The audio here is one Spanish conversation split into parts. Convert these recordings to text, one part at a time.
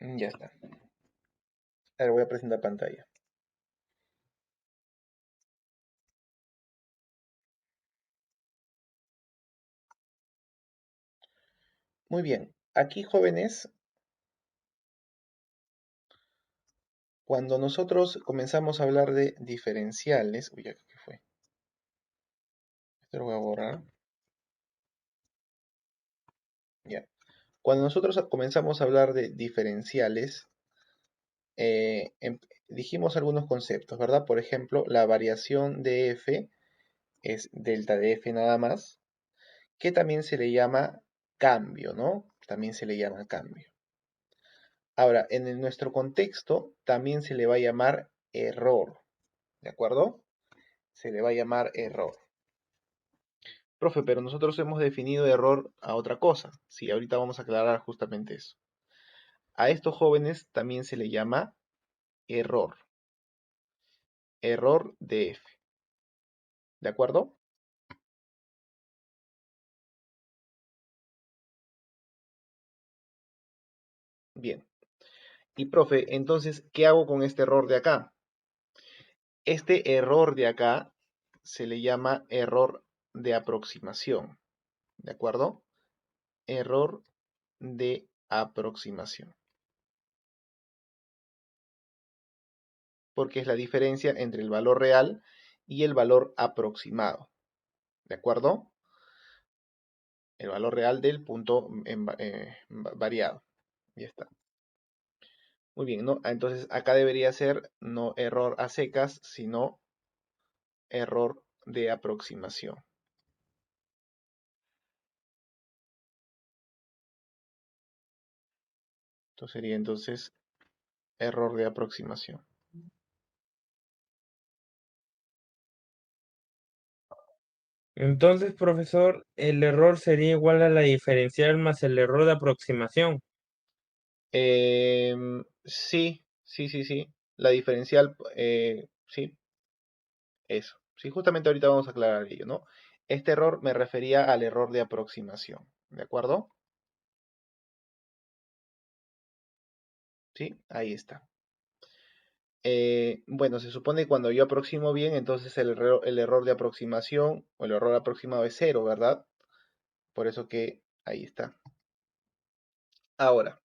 Ya está. Ahora voy a presentar pantalla. Muy bien. Aquí, jóvenes, cuando nosotros comenzamos a hablar de diferenciales, uy, ¿qué fue? Esto lo voy a borrar. Ya. Cuando nosotros comenzamos a hablar de diferenciales, dijimos algunos conceptos, ¿verdad? Por ejemplo, la variación de f es delta de f nada más, que también se le llama cambio, ¿no? También se le llama cambio. Ahora, nuestro contexto también se le va a llamar error, ¿de acuerdo? Se le va a llamar error. Profe, pero nosotros hemos definido error a otra cosa. Sí, ahorita vamos a aclarar justamente eso. A estos jóvenes también se le llama error. Error de f. ¿De acuerdo? Bien. Y profe, entonces, ¿qué hago con este error de acá? Este error de acá se le llama error de aproximación. ¿De acuerdo? Error de aproximación. Porque es la diferencia entre el valor real y el valor aproximado. ¿De acuerdo? El valor real del punto variado. Ya está. Muy bien, ¿no? Entonces acá debería ser no error a secas, sino error de aproximación. Esto sería entonces error de aproximación. Entonces, profesor, el error sería igual a la diferencial más el error de aproximación. Sí, sí, sí, sí. La diferencial, sí, eso. Sí, justamente ahorita vamos a aclarar ello, ¿no? Este error me refería al error de aproximación, ¿de acuerdo? Sí, ahí está. Bueno, se supone que cuando yo aproximo bien, entonces el error de aproximación o el error aproximado es cero, ¿verdad? Por eso que ahí está. Ahora,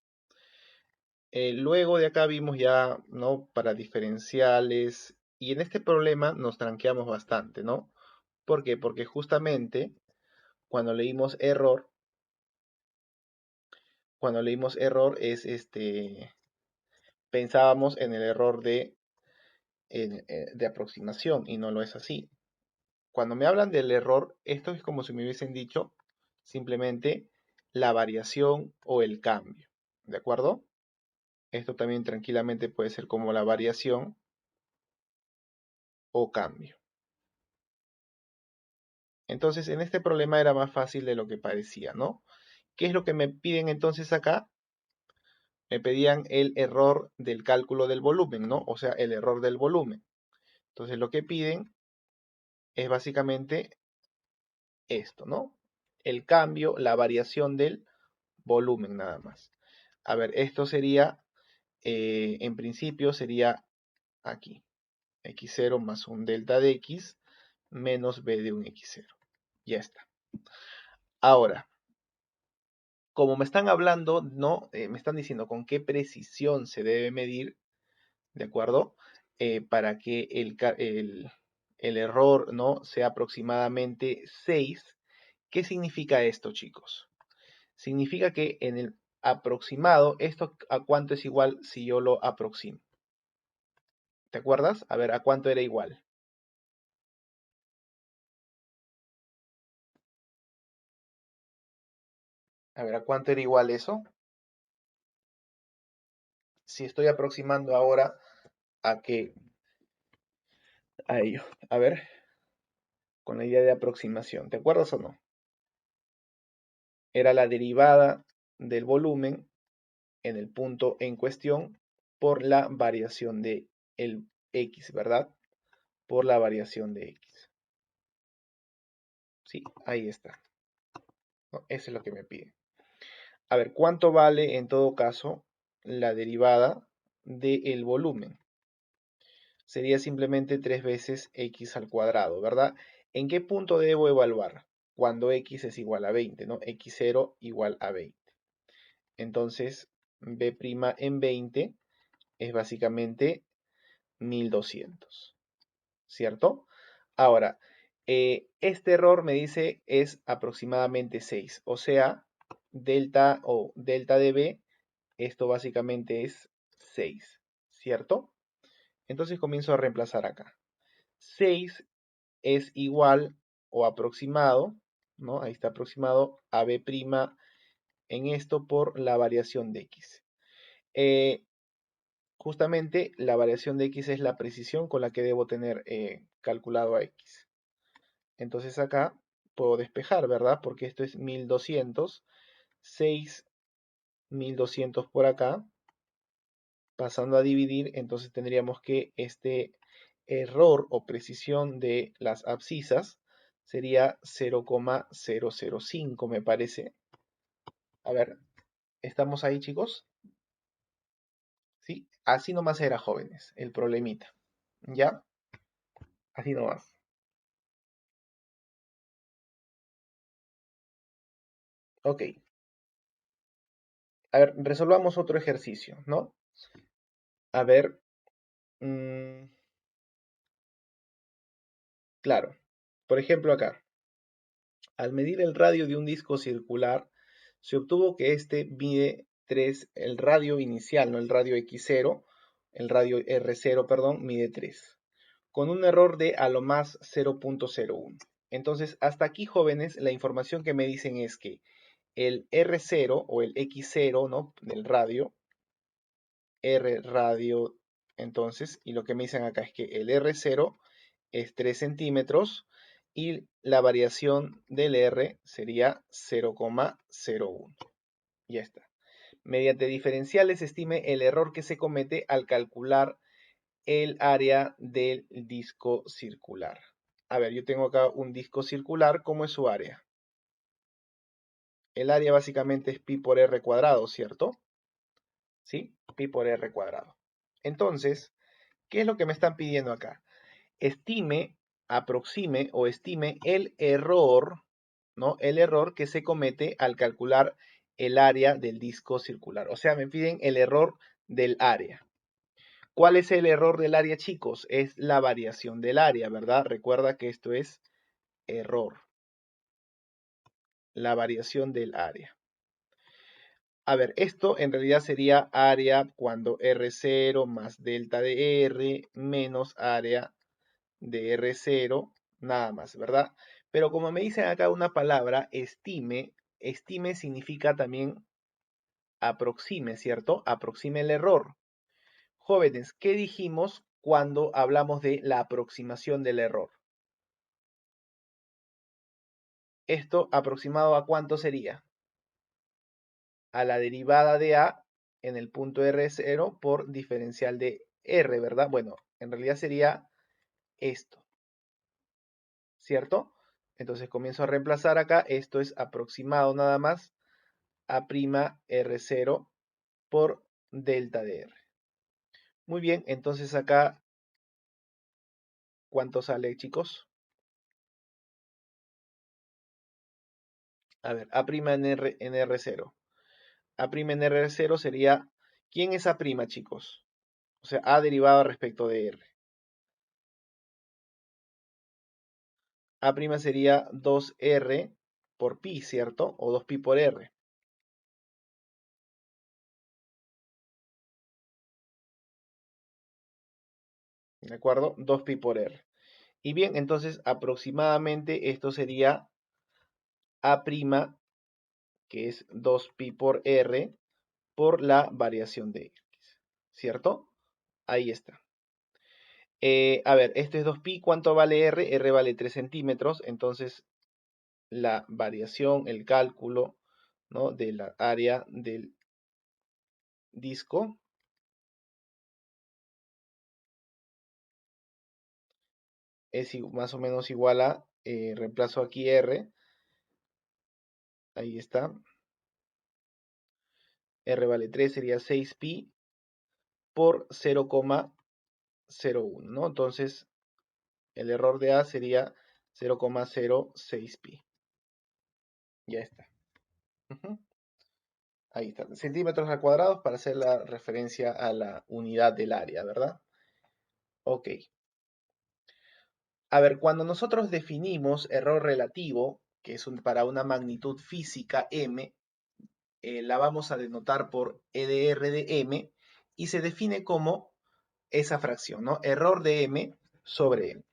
luego de acá vimos ya, ¿no? Para diferenciales. Y en este problema nos tranqueamos bastante, ¿no? ¿Por qué? Porque justamente cuando leímos error es pensábamos en el error de aproximación y no lo es así. Cuando me hablan del error, esto es como si me hubiesen dicho simplemente la variación o el cambio. ¿De acuerdo? Esto también tranquilamente puede ser como la variación o cambio. Entonces, en este problema era más fácil de lo que parecía, ¿no? ¿Qué es lo que me piden entonces acá? Me pedían el error del cálculo del volumen, ¿no? O sea, el error del volumen. Entonces, lo que piden es básicamente esto, ¿no? El cambio, la variación del volumen nada más. A ver, esto sería, en principio sería aquí, x0 más un delta de x menos b de un x0. Ya está. Ahora, como me están hablando, ¿no? Me están diciendo con qué precisión se debe medir, ¿de acuerdo? Para que el error, ¿no? Sea aproximadamente 6. ¿Qué significa esto, chicos? Significa que en el aproximado, ¿esto a cuánto es igual si yo lo aproximo? ¿Te acuerdas? A ver, ¿a cuánto era igual? A ver, ¿a cuánto era igual eso? Si estoy aproximando ahora a que a ello. A ver, con la idea de aproximación, ¿te acuerdas o no? Era la derivada del volumen en el punto en cuestión por la variación de el x, ¿verdad? Por la variación de x. Sí, ahí está. ¿No? Eso es lo que me piden. A ver, ¿cuánto vale en todo caso la derivada del volumen. Sería simplemente 3 veces x al cuadrado, ¿verdad? ¿En qué punto debo evaluar? Cuando x es igual a 20, ¿no? x0 igual a 20. Entonces, b' en 20 es básicamente 1200, ¿cierto? Ahora, este error me dice es aproximadamente 6, o sea, delta o delta de b, esto básicamente es 6, ¿cierto? Entonces comienzo a reemplazar acá. 6 es igual o aproximado, ¿no? Ahí está aproximado a b' en esto por la variación de x. Justamente la variación de x es la precisión con la que debo tener calculado a x. Entonces acá puedo despejar, ¿verdad? Porque esto es 1200, 6, 1200 por acá, pasando a dividir, entonces tendríamos que este error o precisión de las abscisas sería 0,005, me parece. A ver, ¿estamos ahí, chicos? Sí, así nomás era, jóvenes, el problemita. ¿Ya? Así nomás. Ok. A ver, resolvamos otro ejercicio, ¿no? A ver, mm, claro. Por ejemplo, acá. Al medir el radio de un disco circular, se obtuvo que este mide 3, el radio inicial, no el radio X0, el radio R0, perdón, mide 3, con un error de a lo más 0,01. Entonces, hasta aquí, jóvenes, la información que me dicen es que el R0 o el X0, ¿no? Del radio, R radio, entonces, y lo que me dicen acá es que el R0 es 3 centímetros y la variación del R sería 0,01. Ya está. Mediante diferenciales estime el error que se comete al calcular el área del disco circular. A ver, yo tengo acá un disco circular, ¿cómo es su área? El área básicamente es pi por r cuadrado, ¿cierto? ¿Sí? Pi por r cuadrado. Entonces, ¿qué es lo que me están pidiendo acá? Estime, aproxime o estime el error, ¿no? El error que se comete al calcular el área del disco circular. O sea, me piden el error del área. ¿Cuál es el error del área, chicos? Es la variación del área, ¿verdad? Recuerda que esto es error. La variación del área. A ver, esto en realidad sería área cuando R0 más delta de R menos área de R0, nada más, ¿verdad? Pero como me dicen acá una palabra, estime, estime significa también aproxime, ¿cierto? Aproxime el error. Jóvenes, ¿qué dijimos cuando hablamos de la aproximación del error? Esto aproximado a cuánto sería? A la derivada de A en el punto R0 por diferencial de R, ¿verdad? Bueno, en realidad sería esto, ¿cierto? Entonces comienzo a reemplazar acá, esto es aproximado nada más a' R0 por delta de R. Muy bien, entonces acá, ¿cuánto sale, chicos? A ver, A' en R0. A' en R0 sería, ¿quién es A', chicos? O sea, A derivado respecto de R. A' sería 2R por pi, ¿cierto? O 2pi por R. ¿De acuerdo? 2pi por R. Y bien, entonces aproximadamente esto sería A', que es 2pi por R, por la variación de X, ¿cierto? Ahí está. A ver, esto es 2pi, ¿cuánto vale R? R vale 3 centímetros, entonces la variación, el cálculo, ¿no? De la área del disco es más o menos igual a, reemplazo aquí R, ahí está, R vale 3 sería 6pi por 0,01, ¿no? Entonces, el error de A sería 0,06pi. Ya está. Ujú. Ahí está. Centímetros al cuadrado para hacer la referencia a la unidad del área, ¿verdad? Ok. A ver, cuando nosotros definimos error relativo, que es para una magnitud física m, la vamos a denotar por EDR de m y se define como esa fracción, ¿no? Error de m sobre m.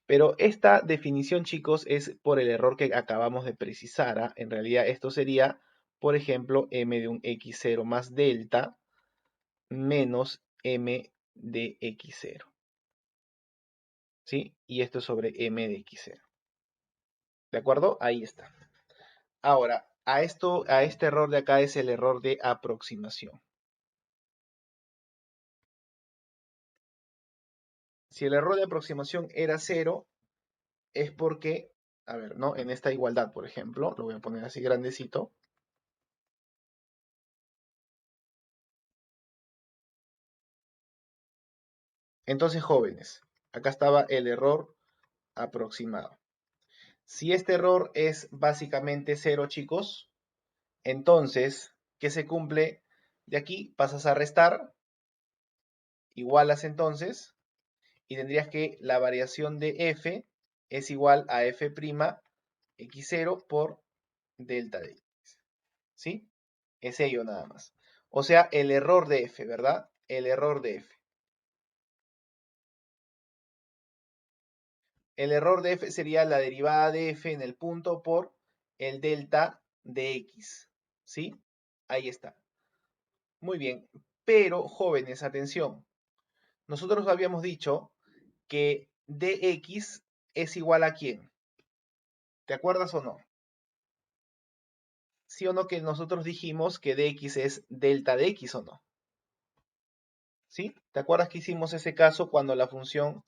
Pero esta definición, chicos, es por el error que acabamos de precisar, ¿ah? En realidad esto sería, por ejemplo, m de un x0 más delta menos m de x0. ¿Sí? Y esto es sobre m de x0. ¿De acuerdo? Ahí está. Ahora, a este error de acá es el error de aproximación. Si el error de aproximación era 0, es porque, a ver, ¿no? En esta igualdad, por ejemplo, lo voy a poner así grandecito. Entonces, jóvenes, acá estaba el error aproximado. Si este error es básicamente 0, chicos, entonces, ¿qué se cumple de aquí? Pasas a restar, igualas entonces, y tendrías que la variación de f es igual a f' x0 por delta de x. ¿Sí? Es ello nada más. O sea, el error de f, ¿verdad? El error de f. El error de f sería la derivada de f en el punto por el delta de x. ¿Sí? Ahí está. Muy bien. Pero, jóvenes, atención. Nosotros habíamos dicho que dx es igual a ¿quién? ¿Te acuerdas o no? ¿Sí o no que nosotros dijimos que dx es delta de x o no? ¿Sí? ¿Te acuerdas que hicimos ese caso cuando la función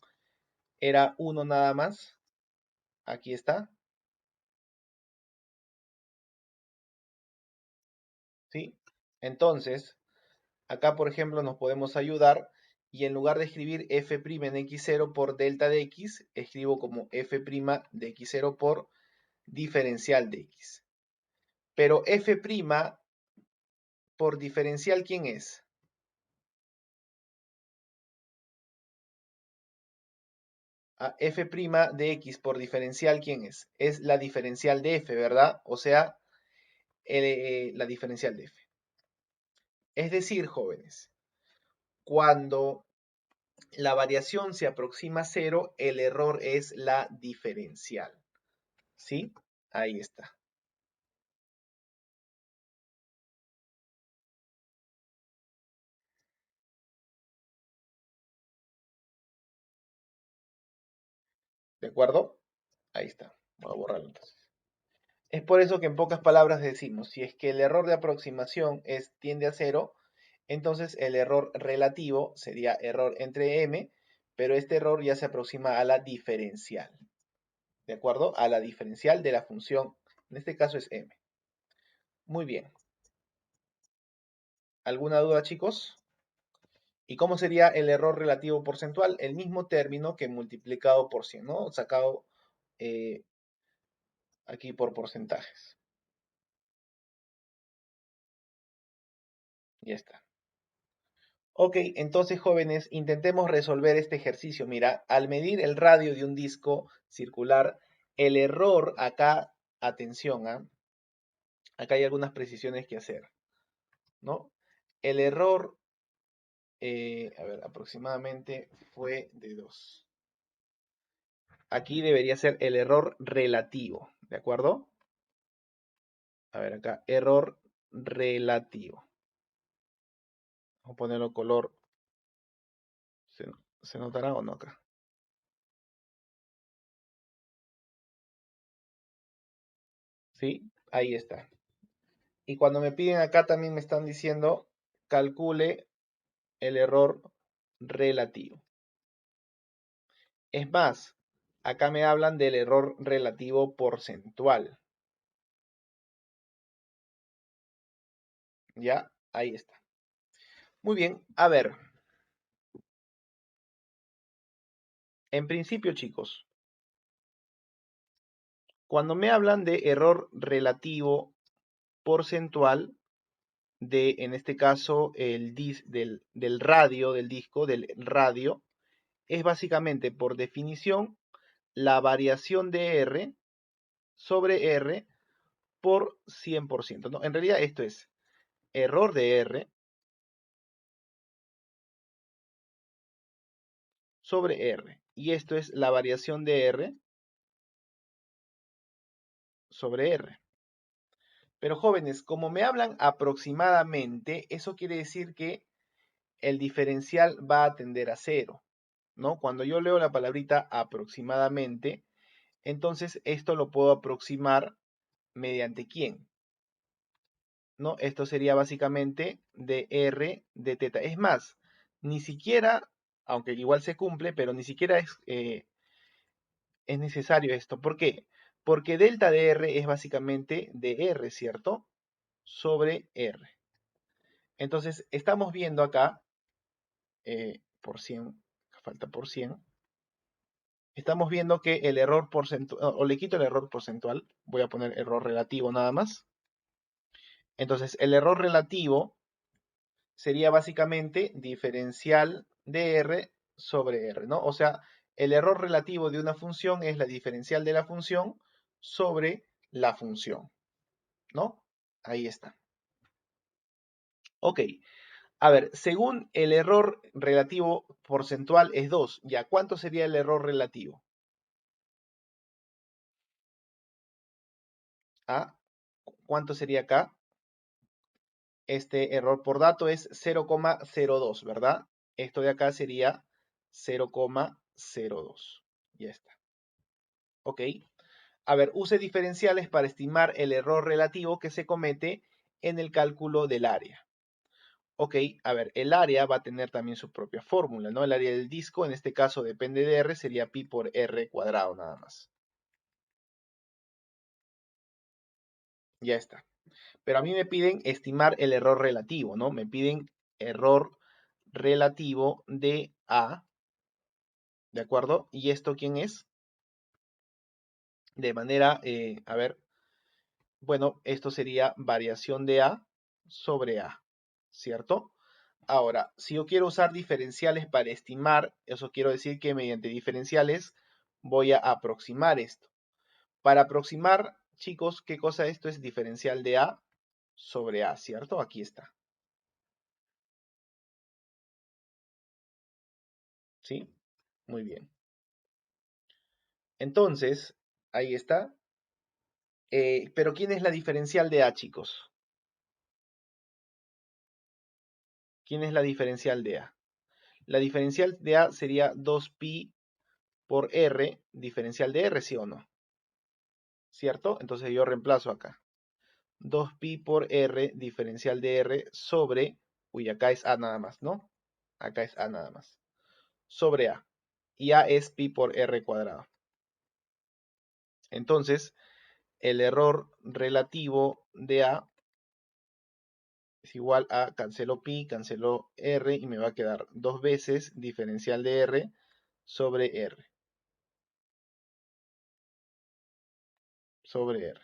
era 1 nada más? Aquí está. ¿Sí? Entonces, acá por ejemplo nos podemos ayudar y en lugar de escribir f' en x0 por delta de x, escribo como f' de x0 por diferencial de x. Pero f' por diferencial, ¿quién es? F' de x por diferencial, ¿quién es? Es la diferencial de f, ¿verdad? O sea, la diferencial de f. Es decir, jóvenes, cuando la variación se aproxima a 0, el error es la diferencial. ¿Sí? Ahí está. ¿De acuerdo? Ahí está. Voy a borrarlo entonces. Es por eso que en pocas palabras decimos, si es que el error de aproximación tiende a 0, entonces el error relativo sería error entre m, pero este error ya se aproxima a la diferencial. ¿De acuerdo? A la diferencial de la función. En este caso es m. Muy bien. ¿Alguna duda, chicos? ¿Y cómo sería el error relativo porcentual? El mismo término que multiplicado por 100, ¿no? Sacado eh, aquí por porcentajes. Ya está. Ok, entonces jóvenes, intentemos resolver este ejercicio. Mira, al medir el radio de un disco circular, el error acá, atención, acá hay algunas precisiones que hacer, ¿no? El error, a ver, aproximadamente fue de 2. Aquí debería ser el error relativo, ¿de acuerdo? A ver acá, error relativo. Vamos a ponerlo color. ¿Se, se notará o no acá? ¿Sí? Ahí está. Y cuando me piden acá también me están diciendo calcule el error relativo. Es más, acá me hablan del error relativo porcentual. ¿Ya? Ahí está. Muy bien, a ver. En principio, chicos, cuando me hablan de error relativo porcentual, en este caso, del radio, del disco, del radio, es básicamente, por definición, la variación de R sobre R por 100%, ¿no? En realidad esto es error de R sobre R. Y esto es la variación de R sobre R. Pero jóvenes, como me hablan aproximadamente, eso quiere decir que el diferencial va a tender a cero, ¿no? Cuando yo leo la palabrita aproximadamente, entonces esto lo puedo aproximar mediante quién, ¿no? Esto sería básicamente de R de teta. Es más, ni siquiera, aunque igual se cumple, pero ni siquiera es necesario esto. ¿Por qué? Porque delta de R es básicamente de R, ¿cierto? Sobre R. Entonces, estamos viendo acá, por 100, falta por 100, estamos viendo que el error porcentual, o le quito el error porcentual, voy a poner error relativo nada más. Entonces, el error relativo sería básicamente diferencial de R sobre R, ¿no? O sea, el error relativo de una función es la diferencial de la función sobre la función, ¿no? Ahí está. Ok, a ver, según el error relativo porcentual es 2, ¿ya cuánto sería el error relativo? ¿Ah? ¿Cuánto sería acá? Este error por dato es 0,02, ¿verdad? Esto de acá sería 0,02. Ya está. ¿Ok? A ver, use diferenciales para estimar el error relativo que se comete en el cálculo del área. Ok, a ver, el área va a tener también su propia fórmula, ¿no? El área del disco, en este caso depende de R, sería pi por R cuadrado nada más. Ya está. Pero a mí me piden estimar el error relativo, ¿no? Me piden error relativo de A, ¿de acuerdo? ¿Y esto quién es? De manera, a ver, bueno, esto sería variación de A sobre A, ¿cierto? Ahora, si yo quiero usar diferenciales para estimar, eso quiero decir que mediante diferenciales voy a aproximar esto. Para aproximar, chicos, ¿qué cosa esto es? Diferencial de A sobre A, ¿cierto? Aquí está. ¿Sí? Muy bien. Entonces, ahí está. Pero ¿quién es la diferencial de A, chicos? ¿Quién es la diferencial de A? La diferencial de A sería 2pi por R, diferencial de R, ¿sí o no? ¿Cierto? Entonces yo reemplazo acá. 2pi por R, diferencial de R, sobre, uy, acá es A nada más, ¿no? Acá es A nada más. Sobre A. Y A es pi por R cuadrado. Entonces, el error relativo de A es igual a cancelo pi, cancelo R y me va a quedar 2 veces diferencial de R sobre R. Sobre R.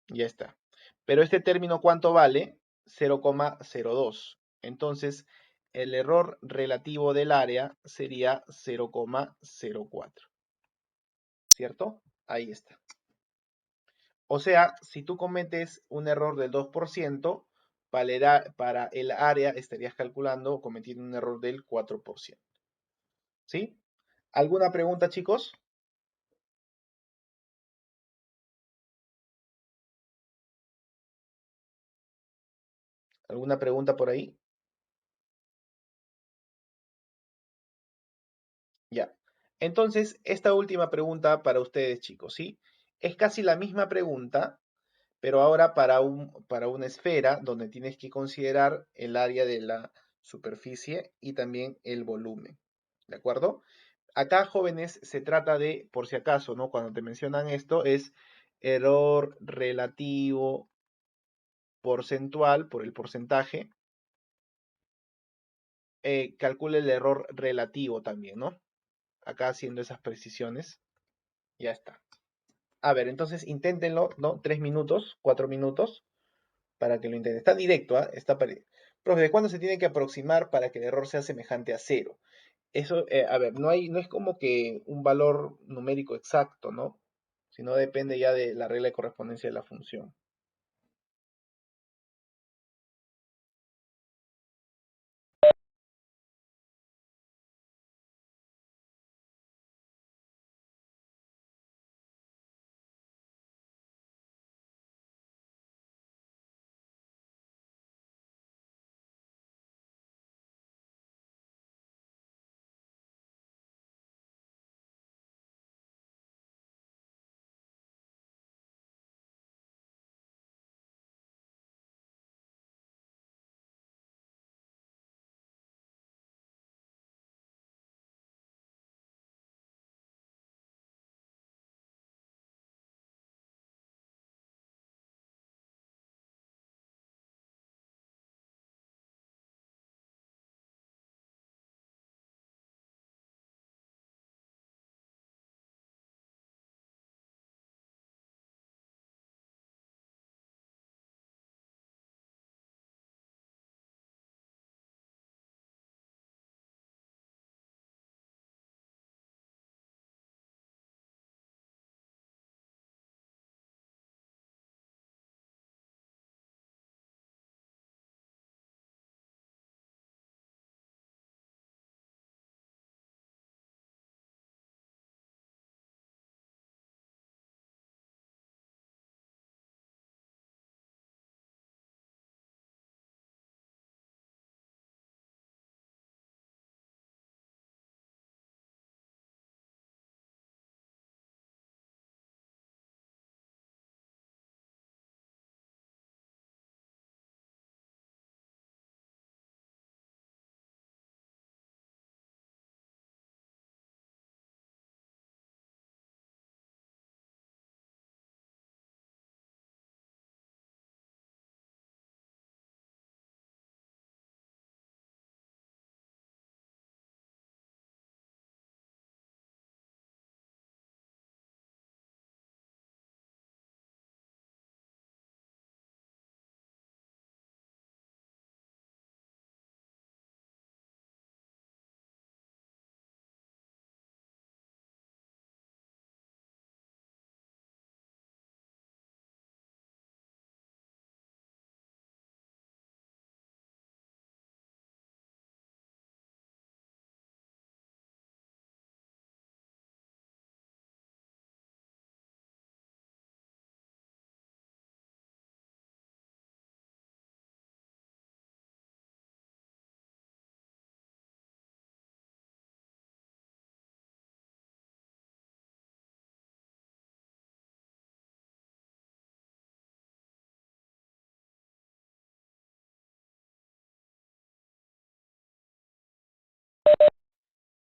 Ya está. Pero este término, ¿cuánto vale? 0,02. Entonces, el error relativo del área sería 0,04. ¿Cierto? Ahí está. O sea, si tú cometes un error del 2%, para el área estarías calculando o cometiendo un error del 4%. ¿Sí? ¿Alguna pregunta, chicos? ¿Alguna pregunta por ahí? Ya. Entonces, esta última pregunta para ustedes, chicos, ¿sí? Es casi la misma pregunta, pero ahora para una esfera donde tienes que considerar el área de la superficie y también el volumen. ¿De acuerdo? Acá, jóvenes, se trata de, por si acaso, ¿no? Cuando te mencionan esto, es error relativo porcentual, por el porcentaje, calcule el error relativo también, ¿no? Acá haciendo esas precisiones, ya está. A ver, entonces inténtenlo, ¿no? 3 minutos, 4 minutos, para que lo intenten. Está directo, ¿ah? Profe, ¿de cuándo se tiene que aproximar para que el error sea semejante a cero? Eso, a ver, no es como que un valor numérico exacto, ¿no? Sino depende ya de la regla de correspondencia de la función.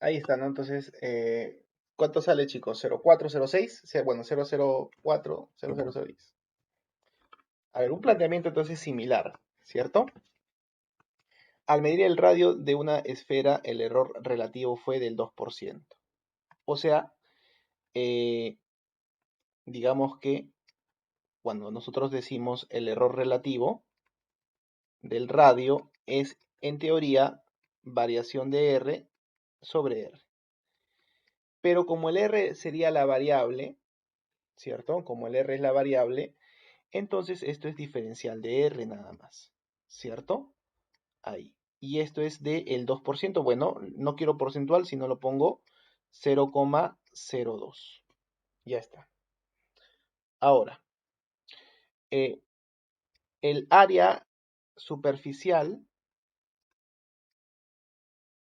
Ahí está, ¿no? Entonces, ¿cuánto sale, chicos? 0406, bueno, 004, 0006. A ver, un planteamiento entonces similar, ¿cierto? Al medir el radio de una esfera, el error relativo fue del 2%. O sea, eh, digamos que cuando nosotros decimos el error relativo del radio es, en teoría, variación de R sobre R. Pero como el R sería la variable, ¿cierto? Como el R es la variable, entonces esto es diferencial de R nada más, ¿cierto? Ahí. Y esto es del 2%. Bueno, no quiero porcentual, sino lo pongo 0,02. Ya está. Ahora, eh, el área superficial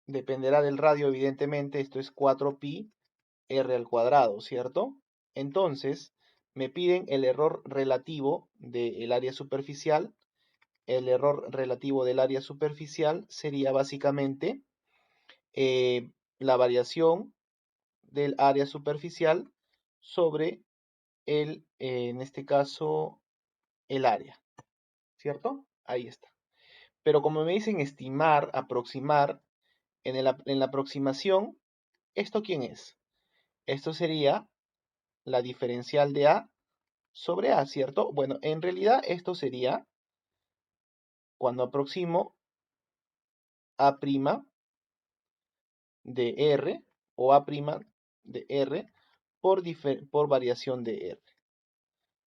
dependerá del radio, evidentemente. Esto es 4pi r al cuadrado, ¿cierto? Entonces, me piden el error relativo del área superficial. El error relativo del área superficial sería básicamente la variación del área superficial sobre en este caso, el área. ¿cierto? Ahí está. Pero como me dicen estimar, aproximar, en la aproximación, ¿esto quién es? Esto sería la diferencial de A sobre A, ¿cierto? Bueno, en realidad esto sería cuando aproximo A' de R o A' de R por variación de R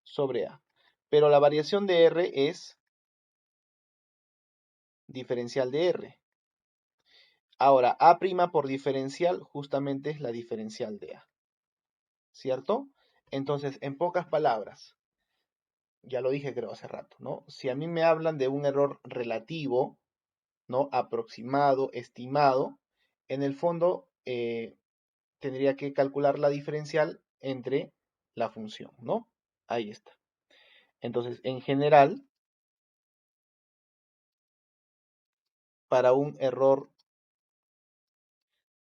sobre A. Pero la variación de R es diferencial de R. Ahora, A' por diferencial justamente es la diferencial de A, ¿cierto? Entonces, en pocas palabras, ya lo dije creo hace rato, ¿no? Si a mí me hablan de un error relativo, ¿no? Aproximado, estimado, en el fondo tendría que calcular la diferencial entre la función, ¿no? Ahí está. Entonces, en general, para un error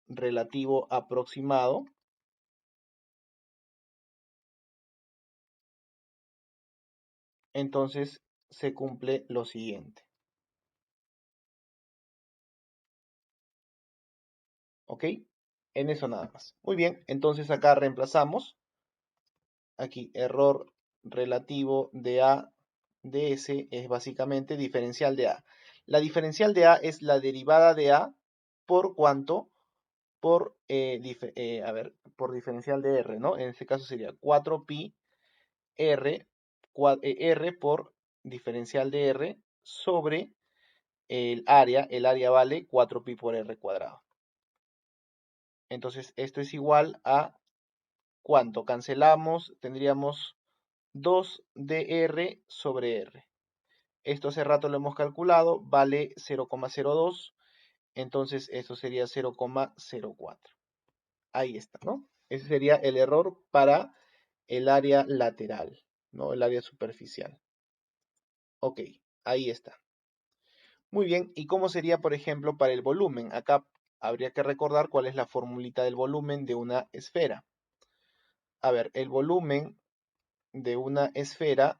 relativo aproximado, entonces se cumple lo siguiente. ¿Ok? En eso nada más. Muy bien, entonces acá reemplazamos. Aquí, error relativo de A de S es básicamente diferencial de A. La diferencial de A es la derivada de A por cuánto, por diferencial de R, ¿no? En este caso sería 4pi R, R por diferencial de R sobre el área vale 4pi por R cuadrado. Entonces, esto es igual a ¿cuánto? Cancelamos, tendríamos 2dr sobre R. Esto hace rato lo hemos calculado, vale 0,02, entonces esto sería 0,04. Ahí está, ¿no? Ese sería el error para el área lateral, ¿no? El área superficial. Ok, ahí está. Muy bien, ¿y cómo sería, por ejemplo, para el volumen? Acá habría que recordar cuál es la formulita del volumen de una esfera. A ver, el volumen de una esfera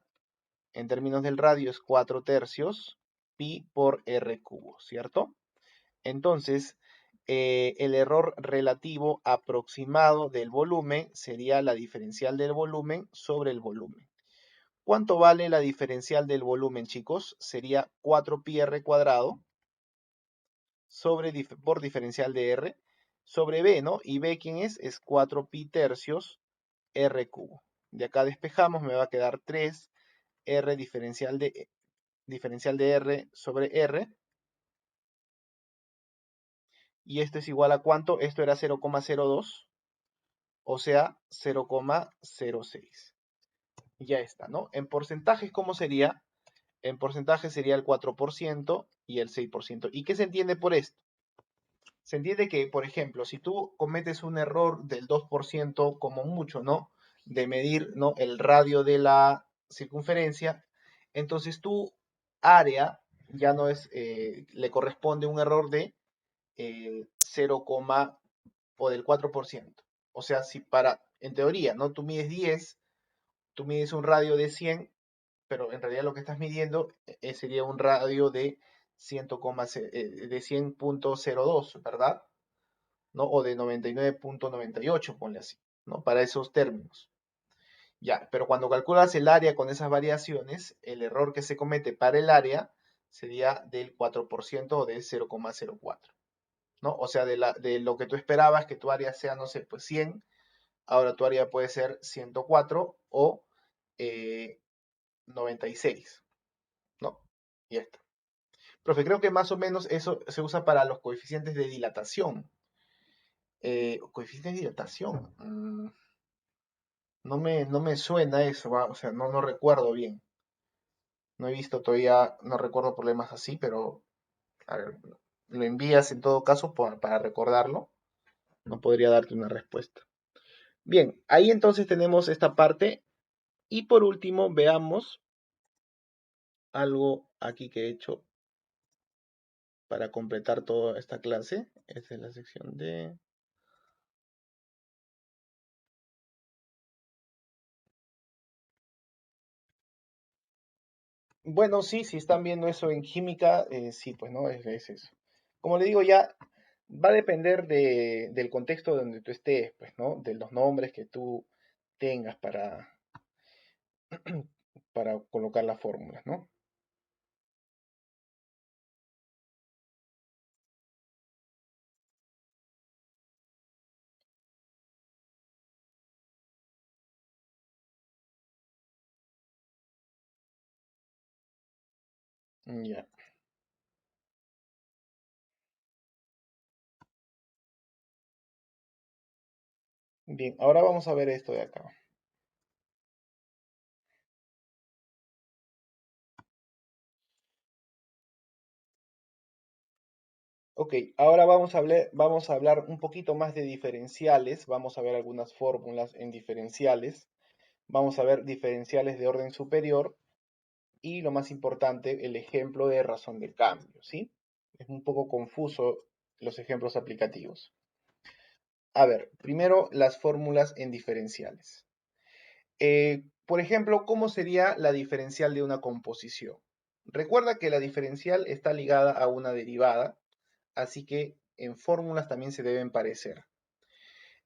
en términos del radio es 4/3 pi por r cubo, ¿cierto? Entonces, el error relativo aproximado del volumen sería la diferencial del volumen sobre el volumen. ¿Cuánto vale la diferencial del volumen, chicos? Sería 4pi r cuadrado por diferencial de r sobre b, ¿no? Y b, ¿quién es? Es 4pi3 r cubo. De acá despejamos, me va a quedar 3 r diferencial de r sobre r. Y esto es igual a ¿cuánto? Esto era 0,02, o sea, 0,06. Ya está, ¿no? En porcentajes, ¿cómo sería? En porcentaje sería el 4% y el 6%. ¿Y qué se entiende por esto? Se entiende que, por ejemplo, si tú cometes un error del 2% como mucho, ¿no? De medir, ¿no? El radio de la circunferencia, entonces tu área ya no es, le corresponde un error de 0, o del 4%. O sea, si en teoría, ¿no? Tú mides 10, tú mides un radio de 100, pero en realidad lo que estás midiendo sería un radio de 100,02, ¿verdad? ¿No? O de 99,98, ponle así, ¿no? Para esos términos. Ya, pero cuando calculas el área con esas variaciones, el error que se comete para el área sería del 4% o de 0,04, ¿no? O sea, de lo que tú esperabas que tu área sea, no sé, pues 100, ahora tu área puede ser 104 o 96, ¿no? Y ya está. Profe, creo que más o menos eso se usa para los coeficientes de dilatación. Coeficientes de dilatación. No me suena eso, o sea, no recuerdo bien. No he visto todavía, no recuerdo problemas así, pero a ver, lo envías en todo caso para recordarlo. No podría darte una respuesta. Bien, ahí entonces tenemos esta parte. Y por último, veamos algo aquí que he hecho para completar toda esta clase. Esta es la sección de... Bueno, sí, si están viendo eso en química, sí, pues no, es eso. Como le digo, ya va a depender del contexto donde tú estés, pues, ¿no? De los nombres que tú tengas para colocar las fórmulas, ¿no? Ya. Bien, ahora vamos a ver esto de acá. Ok, ahora vamos a hablar un poquito más de diferenciales. Vamos a ver algunas fórmulas en diferenciales. Vamos a ver diferenciales de orden superior y lo más importante, el ejemplo de razón de cambio, ¿sí? Es un poco confuso los ejemplos aplicativos. A ver, primero las fórmulas en diferenciales. Por ejemplo, ¿cómo sería la diferencial de una composición? Recuerda que la diferencial está ligada a una derivada, así que en fórmulas también se deben parecer.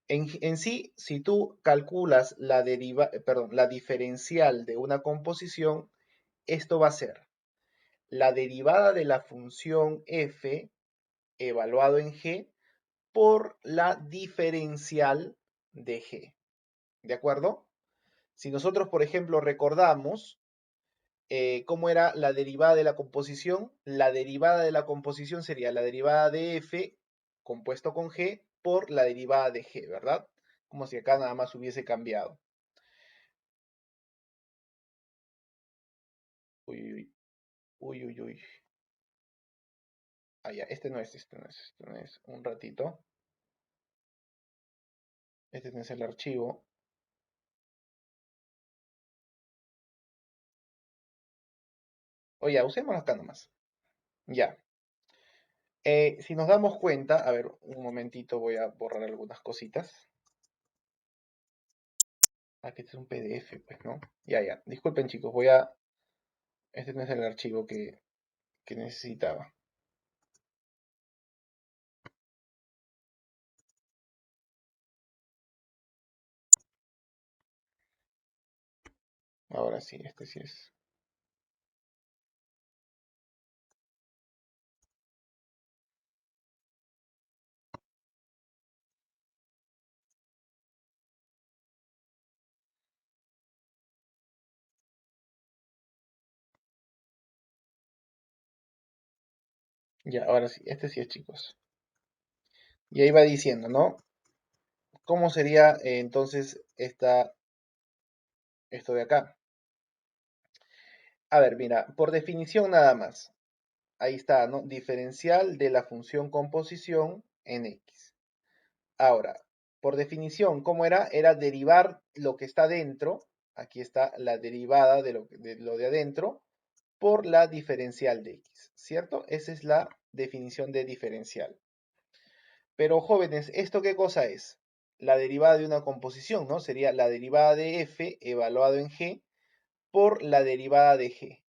En sí, si tú calculas la diferencial de una composición, esto va a ser la derivada de la función f evaluado en g por la diferencial de g. ¿De acuerdo? Si nosotros, por ejemplo, recordamos cómo era la derivada de la derivada de la composición sería la derivada de f compuesto con g por la derivada de g, ¿verdad? Como si acá nada más hubiese cambiado. Uy, uy, uy, uy, uy. Ah, ya, este no es, este no es, este no es. Un ratito. Este no es el archivo. Oye, usemos acá nomás. Ya. Si nos damos cuenta, a ver, un momentito voy a borrar algunas cositas. Aquí este es un PDF, pues, ¿no? Ya, ya. Disculpen, chicos, este no es el archivo que necesitaba. Ahora sí, este sí es. Ya, ahora sí, este sí es, chicos. Y ahí va diciendo, ¿no? ¿Cómo sería entonces esto de acá? A ver, mira, por definición nada más. Ahí está, ¿no? Diferencial de la función composición en X. Ahora, por definición, ¿cómo era? Era derivar lo que está dentro. Aquí está la derivada de lo de adentro por la diferencial de X, ¿cierto? Esa es la definición de diferencial. Pero jóvenes, ¿esto qué cosa es? La derivada de una composición, ¿no? Sería la derivada de f evaluado en g por la derivada de g,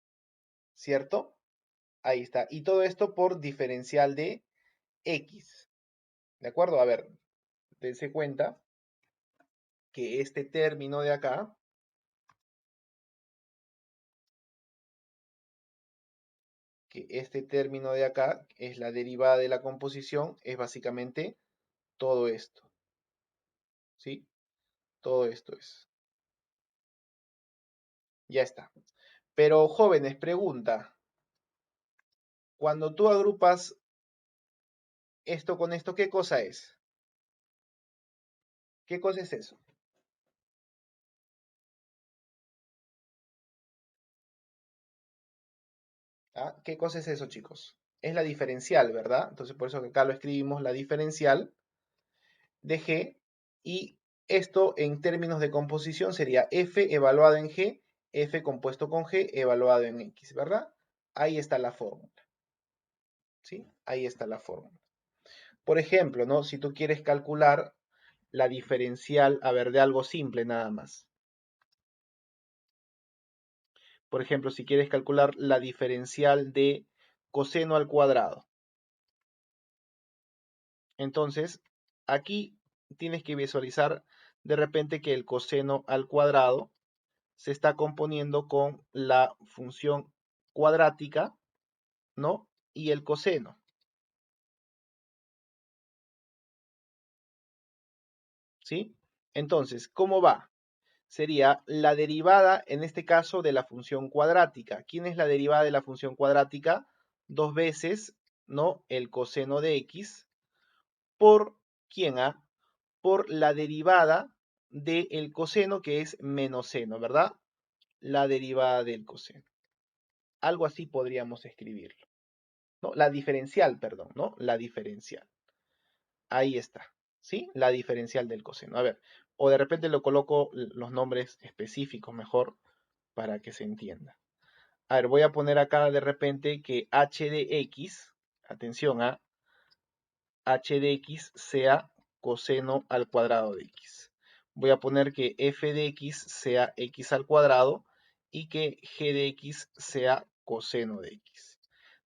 ¿cierto? Ahí está. Y todo esto por diferencial de x, ¿de acuerdo? A ver, dense cuenta que este término de acá, es la derivada de la composición, es básicamente todo esto, ¿sí? Todo esto es. Ya está. Pero jóvenes, pregunta, cuando tú agrupas esto con esto, ¿qué cosa es? ¿Qué cosa es eso? ¿Ah? ¿Qué cosa es eso, chicos? Es la diferencial, ¿verdad? Entonces, por eso que acá lo escribimos, la diferencial de G. Y esto en términos de composición sería F evaluado en G, F compuesto con G evaluado en X, ¿verdad? Ahí está la fórmula, ¿sí? Ahí está la fórmula. Por ejemplo, ¿no? Si tú quieres calcular la diferencial, a ver, de algo simple nada más. Por ejemplo, si quieres calcular la diferencial de coseno al cuadrado. Entonces, aquí tienes que visualizar de repente que el coseno al cuadrado se está componiendo con la función cuadrática, ¿no? Y el coseno, ¿sí? Entonces, ¿cómo va? Sería la derivada, en este caso, de la función cuadrática. ¿Quién es la derivada de la función cuadrática? Dos veces, ¿no? El coseno de x por, ¿quién? Por la derivada del coseno, que es menos seno, ¿verdad? La derivada del coseno. Algo así podríamos escribirlo, ¿no? La diferencial, perdón, ¿no? La diferencial. Ahí está, ¿sí? La diferencial del coseno. A ver, o de repente lo coloco los nombres específicos mejor para que se entienda. A ver, voy a poner acá de repente que h de x, atención a h de x sea coseno al cuadrado de x. Voy a poner que f de x sea x al cuadrado y que g de x sea coseno de x.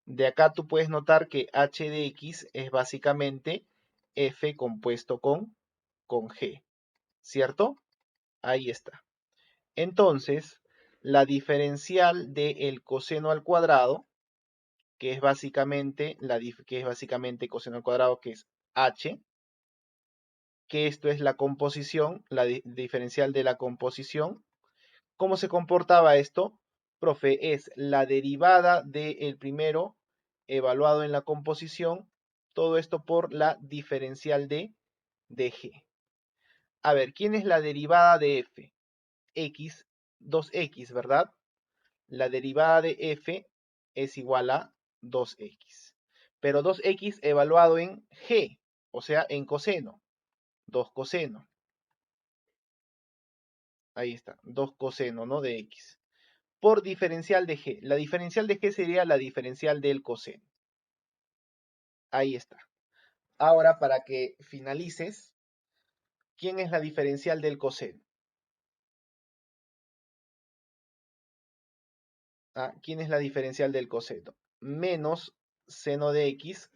De acá tú puedes notar que h de x es básicamente f compuesto con g, ¿cierto? Ahí está. Entonces, la diferencial del coseno al cuadrado, que es básicamente coseno al cuadrado, que es h, que esto es la composición, la diferencial de la composición. ¿Cómo se comportaba esto? Profe, es la derivada del primero evaluado en la composición, todo esto por la diferencial de g. A ver, ¿quién es la derivada de f? X, 2x, ¿verdad? La derivada de f es igual a 2x. Pero 2x evaluado en g, o sea, en coseno. 2 coseno. Ahí está, 2 coseno, ¿no? De x. Por diferencial de g. La diferencial de g sería la diferencial del coseno. Ahí está. Ahora, para que finalices, ¿quién es la diferencial del coseno? ¿Quién es la diferencial del coseno? Menos seno de x,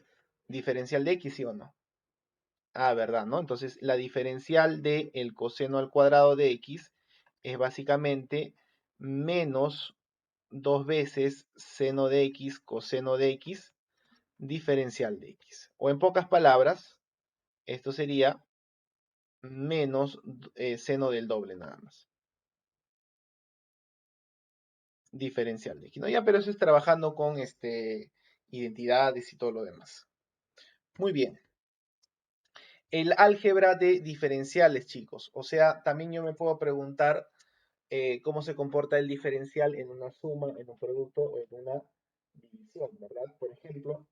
diferencial de x, ¿sí o no? ¿Verdad? ¿No? Entonces, la diferencial del coseno al cuadrado de x es básicamente menos 2 veces seno de x coseno de x diferencial de x. O en pocas palabras, esto sería menos seno del doble nada más. Diferencial de x. ¿No? Ya, pero eso es trabajando con identidades y todo lo demás. Muy bien. El álgebra de diferenciales, chicos. O sea, también yo me puedo preguntar cómo se comporta el diferencial en una suma, en un producto o en una división, ¿verdad? Por ejemplo,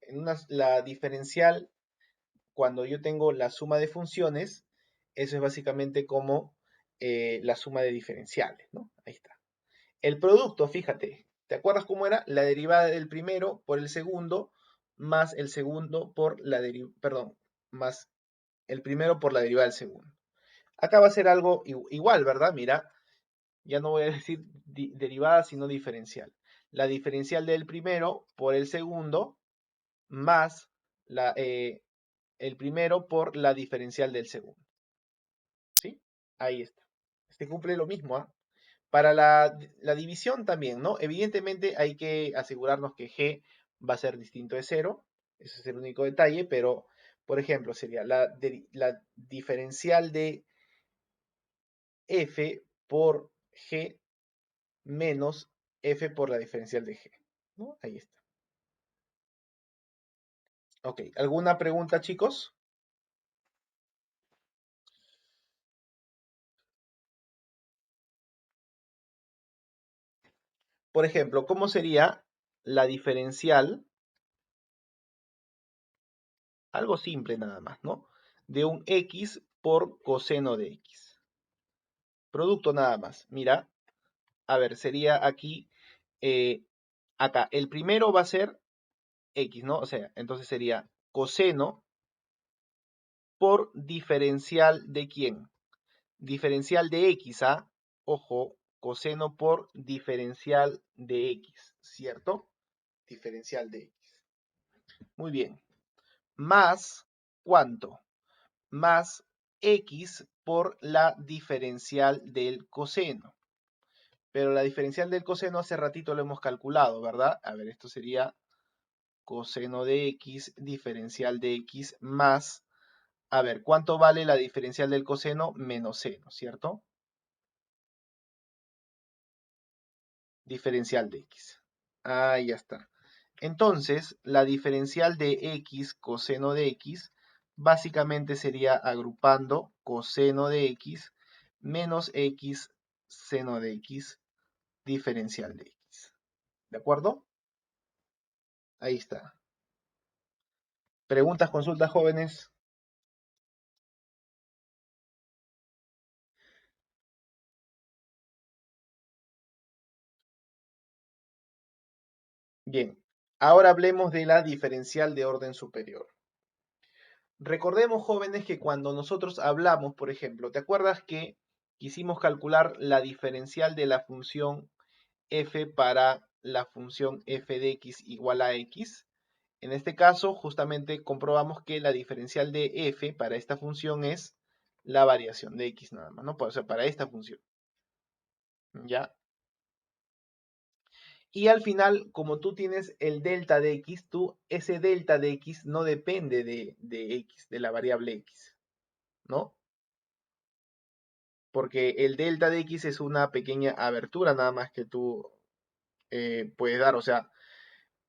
la diferencial, cuando yo tengo la suma de funciones, eso es básicamente como la suma de diferenciales, ¿no? Ahí está. El producto, fíjate, ¿te acuerdas cómo era? La derivada del primero por el segundo, más el segundo por la derivada, perdón, más el primero por la derivada del segundo. Acá va a ser algo igual, ¿verdad? Mira, ya no voy a decir derivada, sino diferencial. La diferencial del primero por el segundo, más el primero por la diferencial del segundo. ¿Sí? Ahí está. Este cumple lo mismo, ¿ah? Para la división también, ¿no? Evidentemente hay que asegurarnos que g va a ser distinto de 0. Ese es el único detalle, pero, por ejemplo, sería la diferencial de f por g menos f por la diferencial de g, ¿no? Ahí está. Ok, ¿alguna pregunta, chicos? Por ejemplo, ¿cómo sería la diferencial? Algo simple nada más, ¿no? De un x por coseno de x. Producto nada más. Mira, a ver, sería aquí, acá. El primero va a ser x, ¿no? O sea, entonces sería coseno por diferencial de quién. Diferencial de x, ¿ah? Ojo, coseno por diferencial de x, ¿cierto? Diferencial de x. Muy bien. Más, ¿cuánto? Más x por la diferencial del coseno. Pero la diferencial del coseno hace ratito lo hemos calculado, ¿verdad? A ver, esto sería coseno de x, diferencial de x más, a ver, ¿cuánto vale la diferencial del coseno? Menos seno, ¿cierto? Diferencial de x. Ahí ya está. Entonces, la diferencial de x, coseno de x, básicamente sería agrupando coseno de x menos x, seno de x, diferencial de x. ¿De acuerdo? Ahí está. ¿Preguntas, consultas, jóvenes? Bien. Ahora hablemos de la diferencial de orden superior. Recordemos, jóvenes, que cuando nosotros hablamos, por ejemplo, ¿te acuerdas que quisimos calcular la diferencial de la función f para la función f de x igual a x? En este caso, justamente comprobamos que la diferencial de f para esta función es la variación de x nada más, ¿no? O sea, para esta función. ¿Ya? Y al final, como tú tienes el delta de x, ese delta de x no depende de x, de la variable x, ¿no? Porque el delta de x es una pequeña abertura nada más que tú puedes dar, o sea,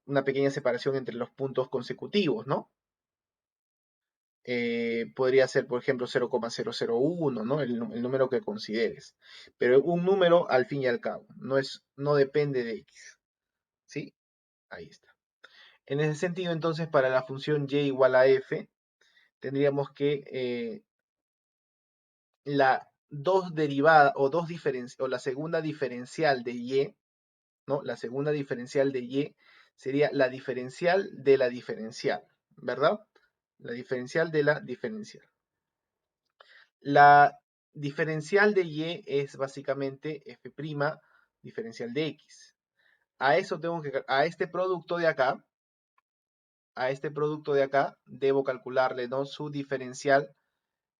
una pequeña separación entre los puntos consecutivos, ¿no? Podría ser, por ejemplo, 0,001, ¿no? El número que consideres. Pero un número, al fin y al cabo, no depende de x, ¿sí? Ahí está. En ese sentido, entonces, para la función y igual a f, tendríamos que la dos derivada o la segunda diferencial de y, ¿no? La segunda diferencial de y sería la diferencial de la diferencial, ¿verdad? La diferencial de la diferencial. La diferencial de y es básicamente f' diferencial de x. A eso tengo que, a este producto de acá, debo calcularle, ¿no? Su diferencial,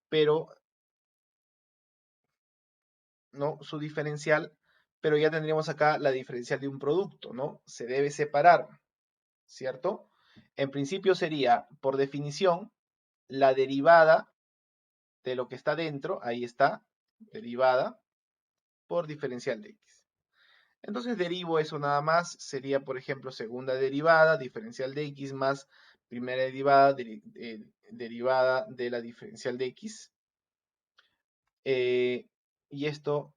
pero, ¿no? Su diferencial, pero ya tendríamos acá la diferencial de un producto, ¿no? Se debe separar, ¿cierto? En principio sería, por definición, la derivada de lo que está dentro, ahí está, derivada, por diferencial de x. Entonces derivo eso nada más, sería por ejemplo segunda derivada, diferencial de x más primera derivada, derivada de la diferencial de x. Y esto,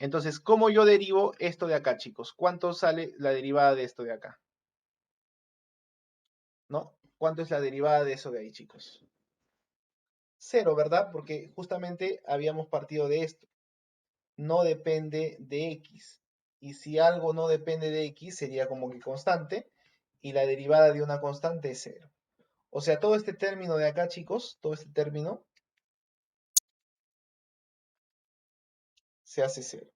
entonces, ¿cómo yo derivo esto de acá, chicos? ¿Cuánto sale la derivada de esto de acá? ¿No? ¿Cuánto es la derivada de eso de ahí, chicos? Cero, ¿verdad? Porque justamente habíamos partido de esto. No depende de x. Y si algo no depende de x, sería como que constante. Y la derivada de una constante es cero. O sea, todo este término de acá, chicos, todo este término se hace cero.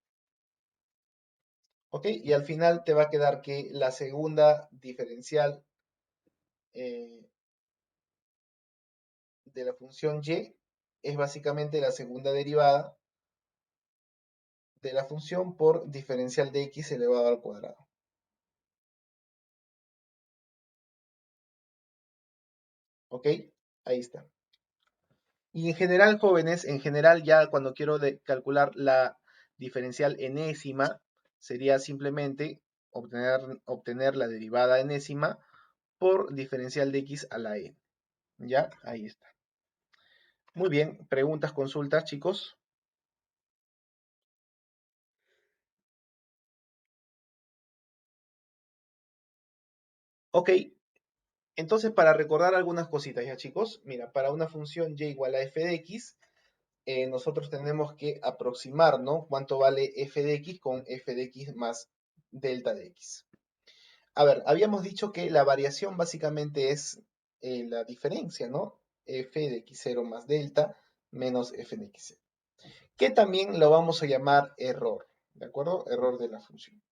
¿Ok? Y al final te va a quedar que la segunda diferencial de la función y es básicamente la segunda derivada de la función por diferencial de x elevado al cuadrado. ¿Ok? Ahí está. Y en general, jóvenes, en general ya cuando quiero calcular la diferencial enésima, sería simplemente obtener la derivada enésima por diferencial de x a la n. ¿Ya? Ahí está. Muy bien. Preguntas, consultas, chicos. Ok. Entonces, para recordar algunas cositas ya, chicos. Mira, para una función y igual a f de x, nosotros tenemos que aproximar, ¿no? ¿Cuánto vale f de x con f de x más delta de x? A ver, habíamos dicho que la variación básicamente es la diferencia, ¿no? F de x0 más delta menos f de x0. que también lo vamos a llamar error, ¿de acuerdo? Error de la función.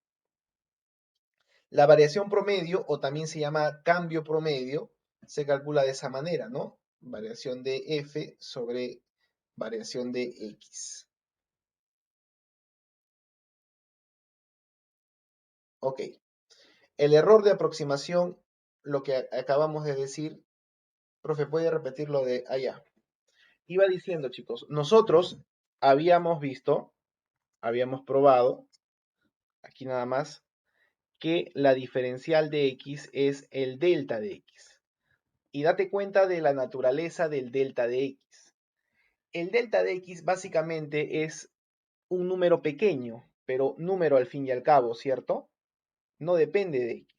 La variación promedio, o también se llama cambio promedio, se calcula de esa manera, ¿no? Variación de f sobre variación de x. Ok. El error de aproximación, lo que acabamos de decir, profe, ¿puede repetir lo de allá? Iba diciendo, chicos, nosotros habíamos visto, habíamos probado, aquí nada más, que la diferencial de x es el delta de x. Y date cuenta de la naturaleza del delta de x. El delta de x básicamente es un número pequeño, pero número al fin y al cabo, ¿cierto? No depende de x.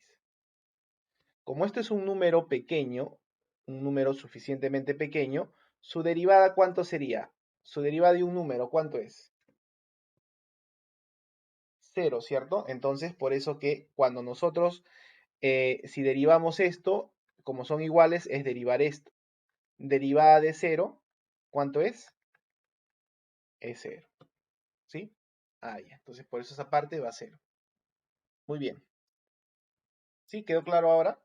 Como este es un número pequeño, un número suficientemente pequeño, su derivada, ¿cuánto sería? Su derivada de un número, ¿cuánto es? 0, ¿cierto? Entonces, por eso que cuando nosotros, si derivamos esto, como son iguales, es derivar esto. Derivada de 0, ¿cuánto es? Es 0, ¿sí? Ah, ya. Entonces, por eso esa parte va a 0. Muy bien. ¿Sí? ¿Quedó claro ahora?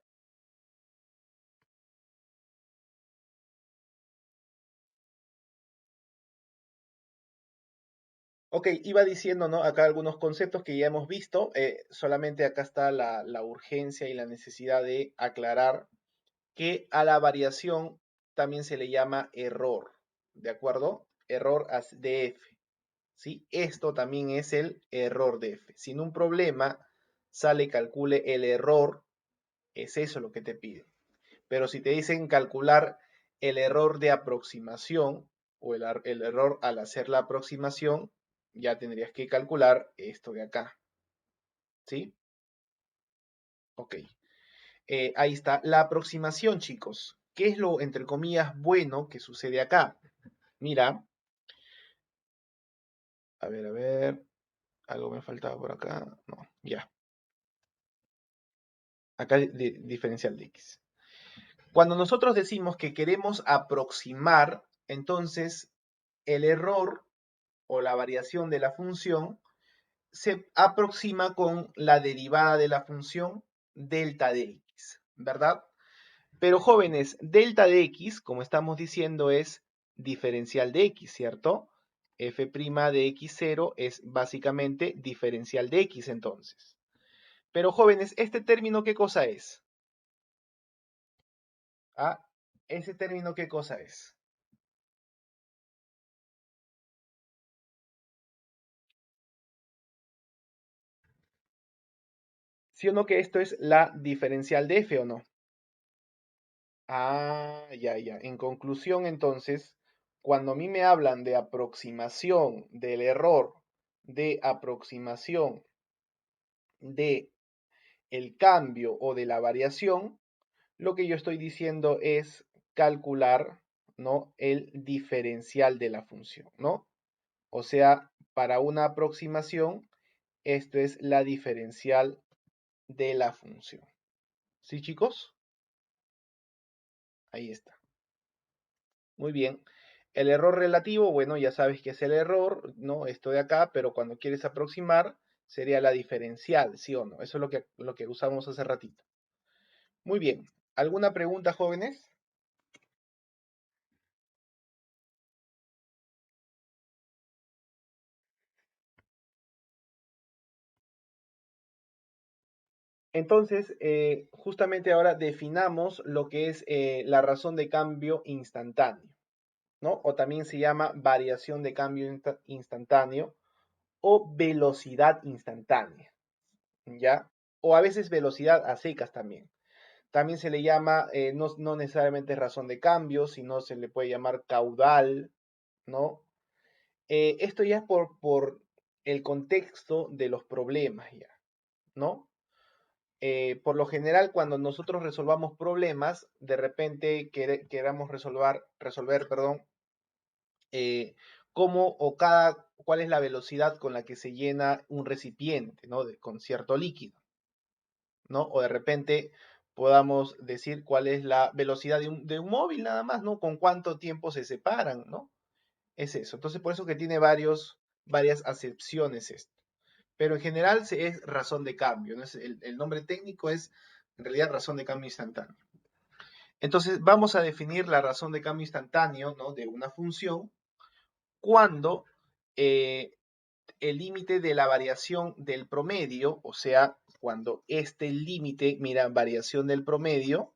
Ok, iba diciendo, ¿no? Acá algunos conceptos que ya hemos visto. Solamente acá está la urgencia y la necesidad de aclarar que a la variación también se le llama error, ¿de acuerdo? Error de f, ¿sí? Esto también es el error de f. Si en un problema sale calcule el error, es eso lo que te piden. Pero si te dicen calcular el error de aproximación o el error al hacer la aproximación, ya tendrías que calcular esto de acá, ¿sí? Ok. Ahí está. La aproximación, chicos. ¿Qué es lo, entre comillas, bueno que sucede acá? Mira, a ver, algo me faltaba por acá. No, ya. Acá diferencial de x. Cuando nosotros decimos que queremos aproximar, entonces el error o la variación de la función se aproxima con la derivada de la función delta de x, ¿verdad? Pero jóvenes, delta de x, como estamos diciendo, es diferencial de x, ¿cierto? F' de x0 es básicamente diferencial de x entonces. Pero jóvenes, ¿este término qué cosa es? Ah, ¿ese término qué cosa es? ¿Sí o no que esto es la diferencial de f o no? Ah, ya, ya. En conclusión, entonces, cuando a mí me hablan de aproximación del error, de aproximación de el cambio o de la variación, lo que yo estoy diciendo es calcular, ¿no? El diferencial de la función, ¿no? O sea, para una aproximación, esto es la diferencial de la función. ¿Sí, chicos? Ahí está. Muy bien. El error relativo, bueno, ya sabes que es el error, ¿no? Esto de acá, pero cuando quieres aproximar, sería la diferencial, ¿sí o no? Eso es lo que usamos hace ratito. Muy bien. ¿Alguna pregunta, jóvenes? Entonces, justamente ahora definamos lo que es la razón de cambio instantáneo, ¿no? O también se llama variación de cambio instantáneo o velocidad instantánea, ¿ya? O a veces velocidad a secas también. También se le llama, no necesariamente razón de cambio, sino se le puede llamar caudal, ¿no? Esto ya es por el contexto de los problemas, ya, ¿no? Por lo general, cuando nosotros resolvamos problemas, de repente queramos resolver, perdón, cómo o cuál es la velocidad con la que se llena un recipiente, ¿no? Con cierto líquido, ¿no? O de repente podamos decir cuál es la velocidad de un móvil nada más, ¿no? Con cuánto tiempo se separan, ¿no? Es eso. Entonces, por eso que tiene varias acepciones esto. Pero en general es razón de cambio, ¿no? El nombre técnico es en realidad razón de cambio instantáneo. Entonces, vamos a definir la razón de cambio instantáneo, ¿no?, de una función cuando eh, el límite de la variación del promedio, o sea, cuando este límite, mira, variación del promedio,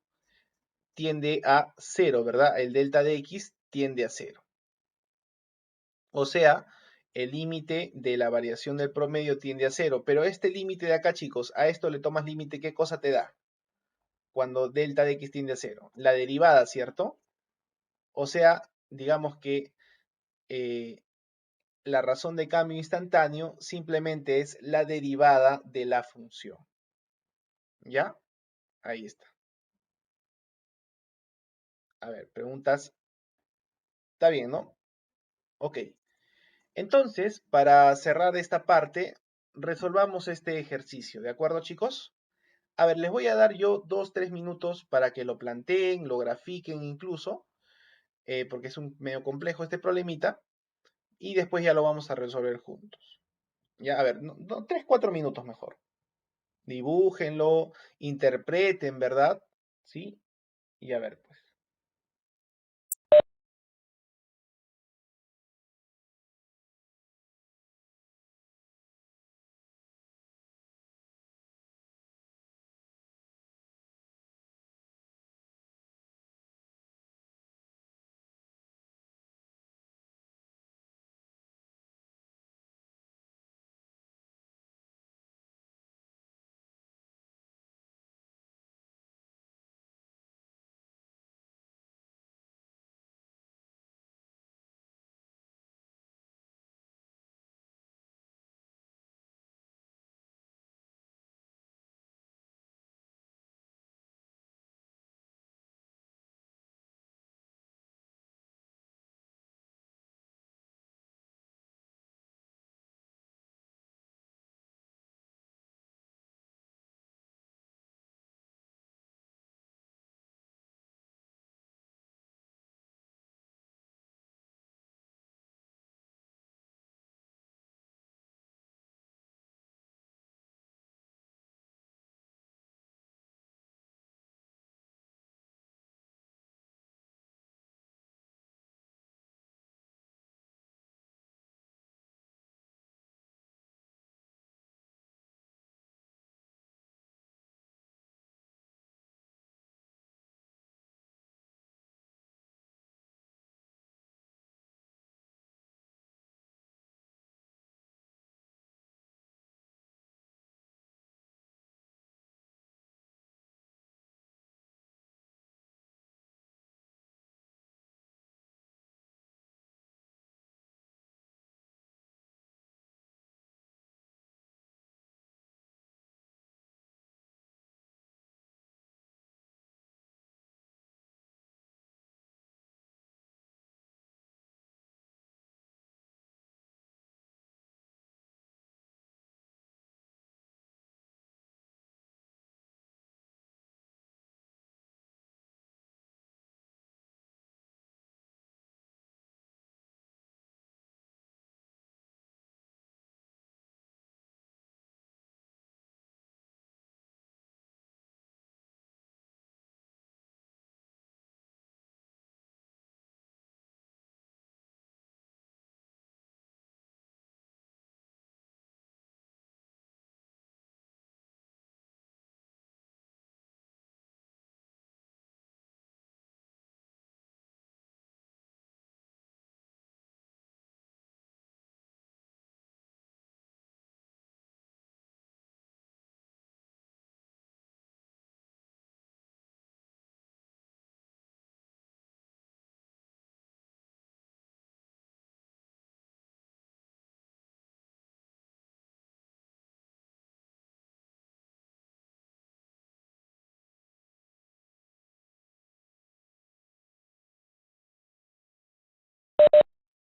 tiende a cero, ¿verdad? El delta de x tiende a cero. O sea, el límite de la variación del promedio tiende a cero. Pero este límite de acá, chicos, a esto le tomas límite, ¿qué cosa te da? Cuando delta de x tiende a cero. La derivada, ¿cierto? O sea, digamos que eh, la razón de cambio instantáneo simplemente es la derivada de la función. ¿Ya? Ahí está. A ver, preguntas. ¿Está bien, no? Ok. Entonces, para cerrar esta parte, resolvamos este ejercicio. ¿De acuerdo, chicos? A ver, les voy a dar yo 2, 3 minutos para que lo planteen, lo grafiquen incluso, porque es un medio complejo este problemita, y después ya lo vamos a resolver juntos. Ya, a ver, 3, 4 minutos mejor. Dibújenlo, interpreten, ¿verdad? ¿Sí? Y a ver, pues.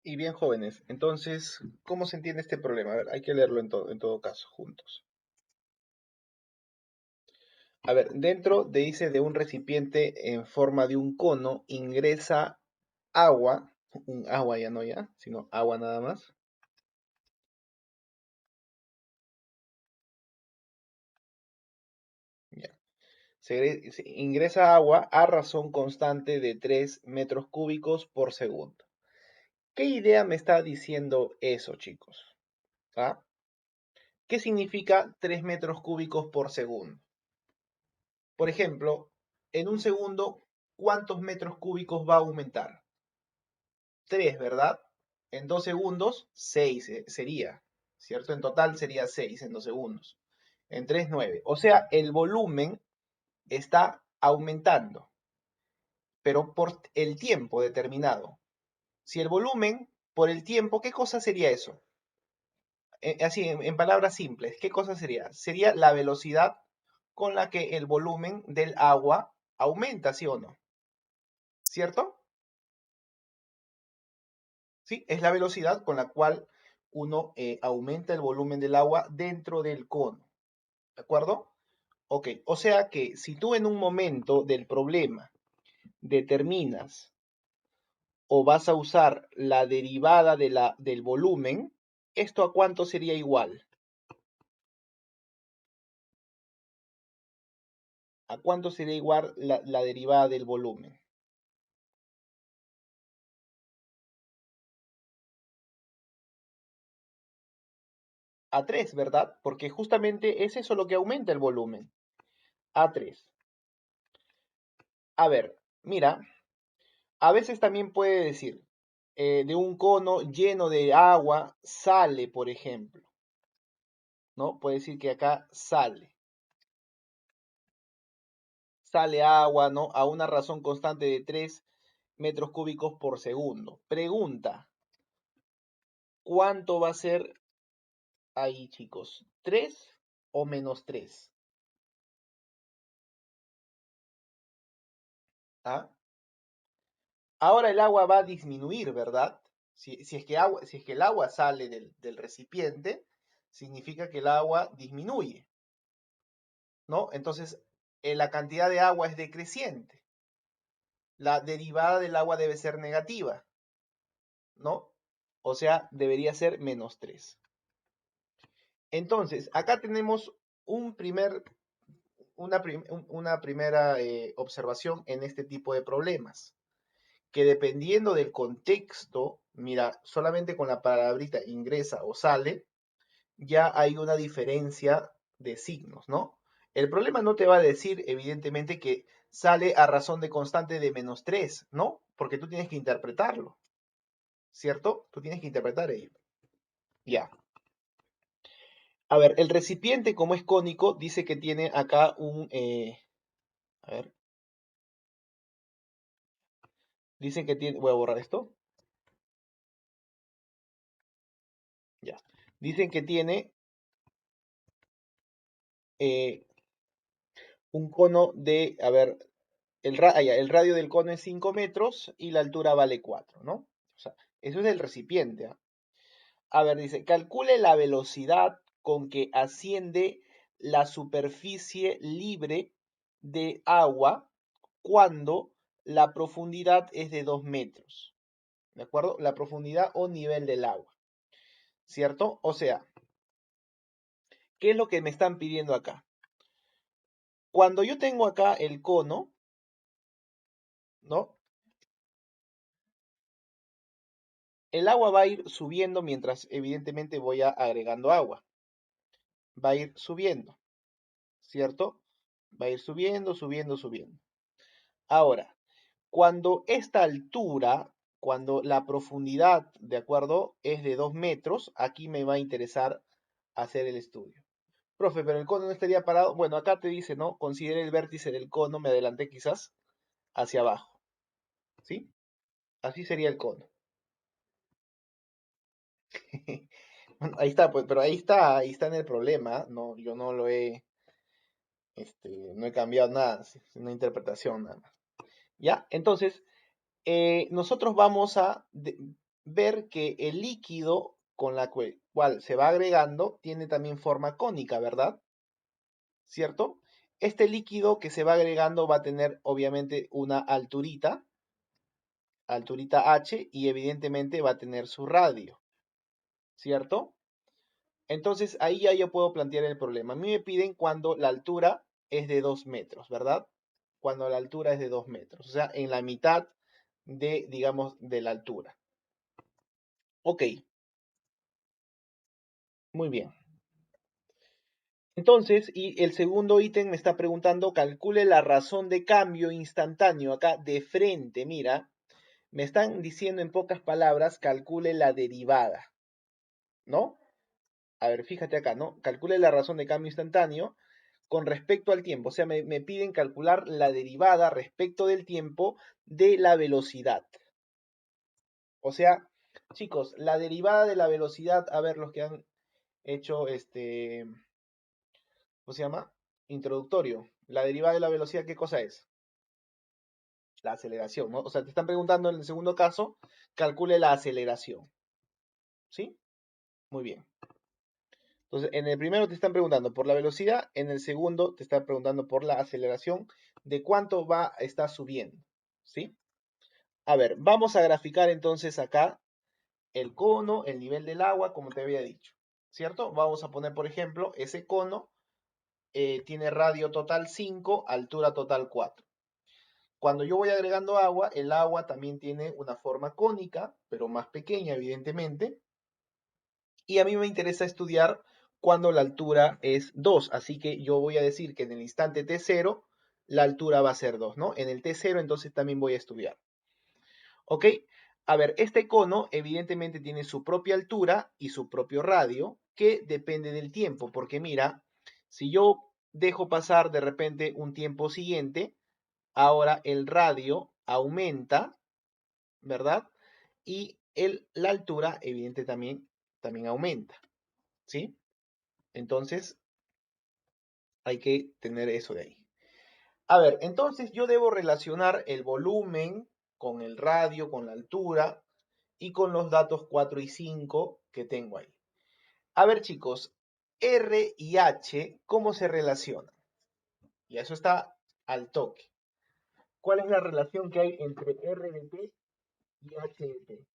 Y bien, jóvenes, entonces, ¿cómo se entiende este problema? A ver, hay que leerlo en todo caso, juntos. A ver, dice, de un recipiente en forma de un cono, ingresa agua un agua ya no ya, sino agua nada más. Ya. Se ingresa agua a razón constante de 3 metros cúbicos por segundo. ¿Qué idea me está diciendo eso, chicos? ¿Ah? ¿Qué significa 3 metros cúbicos por segundo? Por ejemplo, en un segundo, ¿cuántos metros cúbicos va a aumentar? 3, ¿verdad? En 2 segundos, 6 sería, ¿cierto? En total sería 6 en 2 segundos. En 3, 9. O sea, el volumen está aumentando, pero por el tiempo determinado. Si el volumen por el tiempo, ¿qué cosa sería eso? Así, en palabras simples, ¿qué cosa sería? Sería la velocidad con la que el volumen del agua aumenta, ¿sí o no? ¿Cierto? Sí, es la velocidad con la cual uno aumenta el volumen del agua dentro del cono. ¿De acuerdo? Ok, o sea que si tú en un momento del problema determinas o vas a usar la derivada del volumen, ¿esto a cuánto sería igual? ¿A cuánto sería igual la derivada del volumen? A 3, ¿verdad? Porque justamente es eso lo que aumenta el volumen. A 3. A ver, mira, a veces también puede decir, de un cono lleno de agua sale, por ejemplo, ¿no? Puede decir que acá sale agua, ¿no? A una razón constante de 3 metros cúbicos por segundo. Pregunta, ¿cuánto va a ser ahí, chicos? ¿3 o menos 3? ¿Ah? Ahora el agua va a disminuir, ¿verdad? Si es que el agua sale del recipiente, significa que el agua disminuye, ¿no? Entonces, la cantidad de agua es decreciente. La derivada del agua debe ser negativa, ¿no? O sea, debería ser menos 3. Entonces, acá tenemos un primer, una primera observación en este tipo de problemas, que dependiendo del contexto, mira, solamente con la palabrita ingresa o sale, ya hay una diferencia de signos, ¿no? El problema no te va a decir, evidentemente, que sale a razón de constante de menos 3, ¿no? Porque tú tienes que interpretarlo, ¿cierto? Tú tienes que interpretar ello. Ya. A ver, el recipiente, como es cónico, dice que tiene acá a ver, dice que tiene, voy a borrar esto, ya. Dicen que tiene eh, un cono de, a ver, el radio del cono es 5 metros y la altura vale 4, ¿no? O sea, eso es el recipiente. ¿Ah? A ver, dice, calcule la velocidad con que asciende la superficie libre de agua cuando la profundidad es de 2 metros. ¿De acuerdo? La profundidad o nivel del agua. ¿Cierto? O sea, ¿qué es lo que me están pidiendo acá? Cuando yo tengo acá el cono, ¿no? El agua va a ir subiendo mientras evidentemente voy agregando agua. Va a ir subiendo, ¿cierto? Va a ir subiendo, subiendo, subiendo. Ahora, cuando esta altura, cuando la profundidad, ¿de acuerdo? Es de 2 metros, aquí me va a interesar hacer el estudio. Profe, pero el cono no estaría parado. Bueno, acá te dice, ¿no? Considere el vértice del cono, me adelanté quizás, hacia abajo, ¿sí? Así sería el cono. Bueno, ahí está, pues, pero ahí está en el problema. No, yo no lo he, no he cambiado nada, es una interpretación nada más. ¿Ya? Entonces, nosotros vamos a ver que el líquido con la cual se va agregando tiene también forma cónica, ¿verdad? ¿Cierto? Este líquido que se va agregando va a tener obviamente una alturita, alturita h, y evidentemente va a tener su radio, ¿cierto? Entonces ahí ya yo puedo plantear el problema. A mí me piden cuando la altura es de 2 metros, ¿verdad? Cuando la altura es de 2 metros, o sea, en la mitad de, digamos, de la altura. Ok, muy bien. Entonces, y el segundo ítem me está preguntando, calcule la razón de cambio instantáneo acá de frente, mira, me están diciendo en pocas palabras, calcule la derivada, ¿no? A ver, fíjate acá, ¿no? Calcule la razón de cambio instantáneo con respecto al tiempo. O sea, me piden calcular la derivada respecto del tiempo de la velocidad. O sea, chicos, la derivada de la velocidad, a ver, los que han hecho ¿cómo se llama? Introductorio. La derivada de la velocidad, ¿qué cosa es? La aceleración, ¿no? O sea, te están preguntando en el segundo caso, calcule la aceleración. ¿Sí? Muy bien. Entonces, en el primero te están preguntando por la velocidad, en el segundo te están preguntando por la aceleración, de cuánto va a estar subiendo. ¿Sí? A ver, vamos a graficar entonces acá el cono, el nivel del agua, como te había dicho. ¿Cierto? Vamos a poner, por ejemplo, ese cono tiene radio total 5, altura total 4. Cuando yo voy agregando agua, el agua también tiene una forma cónica, pero más pequeña, evidentemente. Y a mí me interesa estudiar cuando la altura es 2. Así que yo voy a decir que en el instante t0, la altura va a ser 2, ¿no? En el t0 entonces también voy a estudiar. ¿Ok? A ver, este cono evidentemente tiene su propia altura y su propio radio, que depende del tiempo, porque mira, si yo dejo pasar de repente un tiempo siguiente, ahora el radio aumenta, ¿verdad? Y la altura, evidente, también aumenta, ¿sí? Entonces, hay que tener eso de ahí. A ver, entonces yo debo relacionar el volumen con el radio, con la altura y con los datos 4 y 5 que tengo ahí. A ver, chicos, R y H, ¿cómo se relacionan? Y eso está al toque. ¿Cuál es la relación que hay entre R de T y H de T?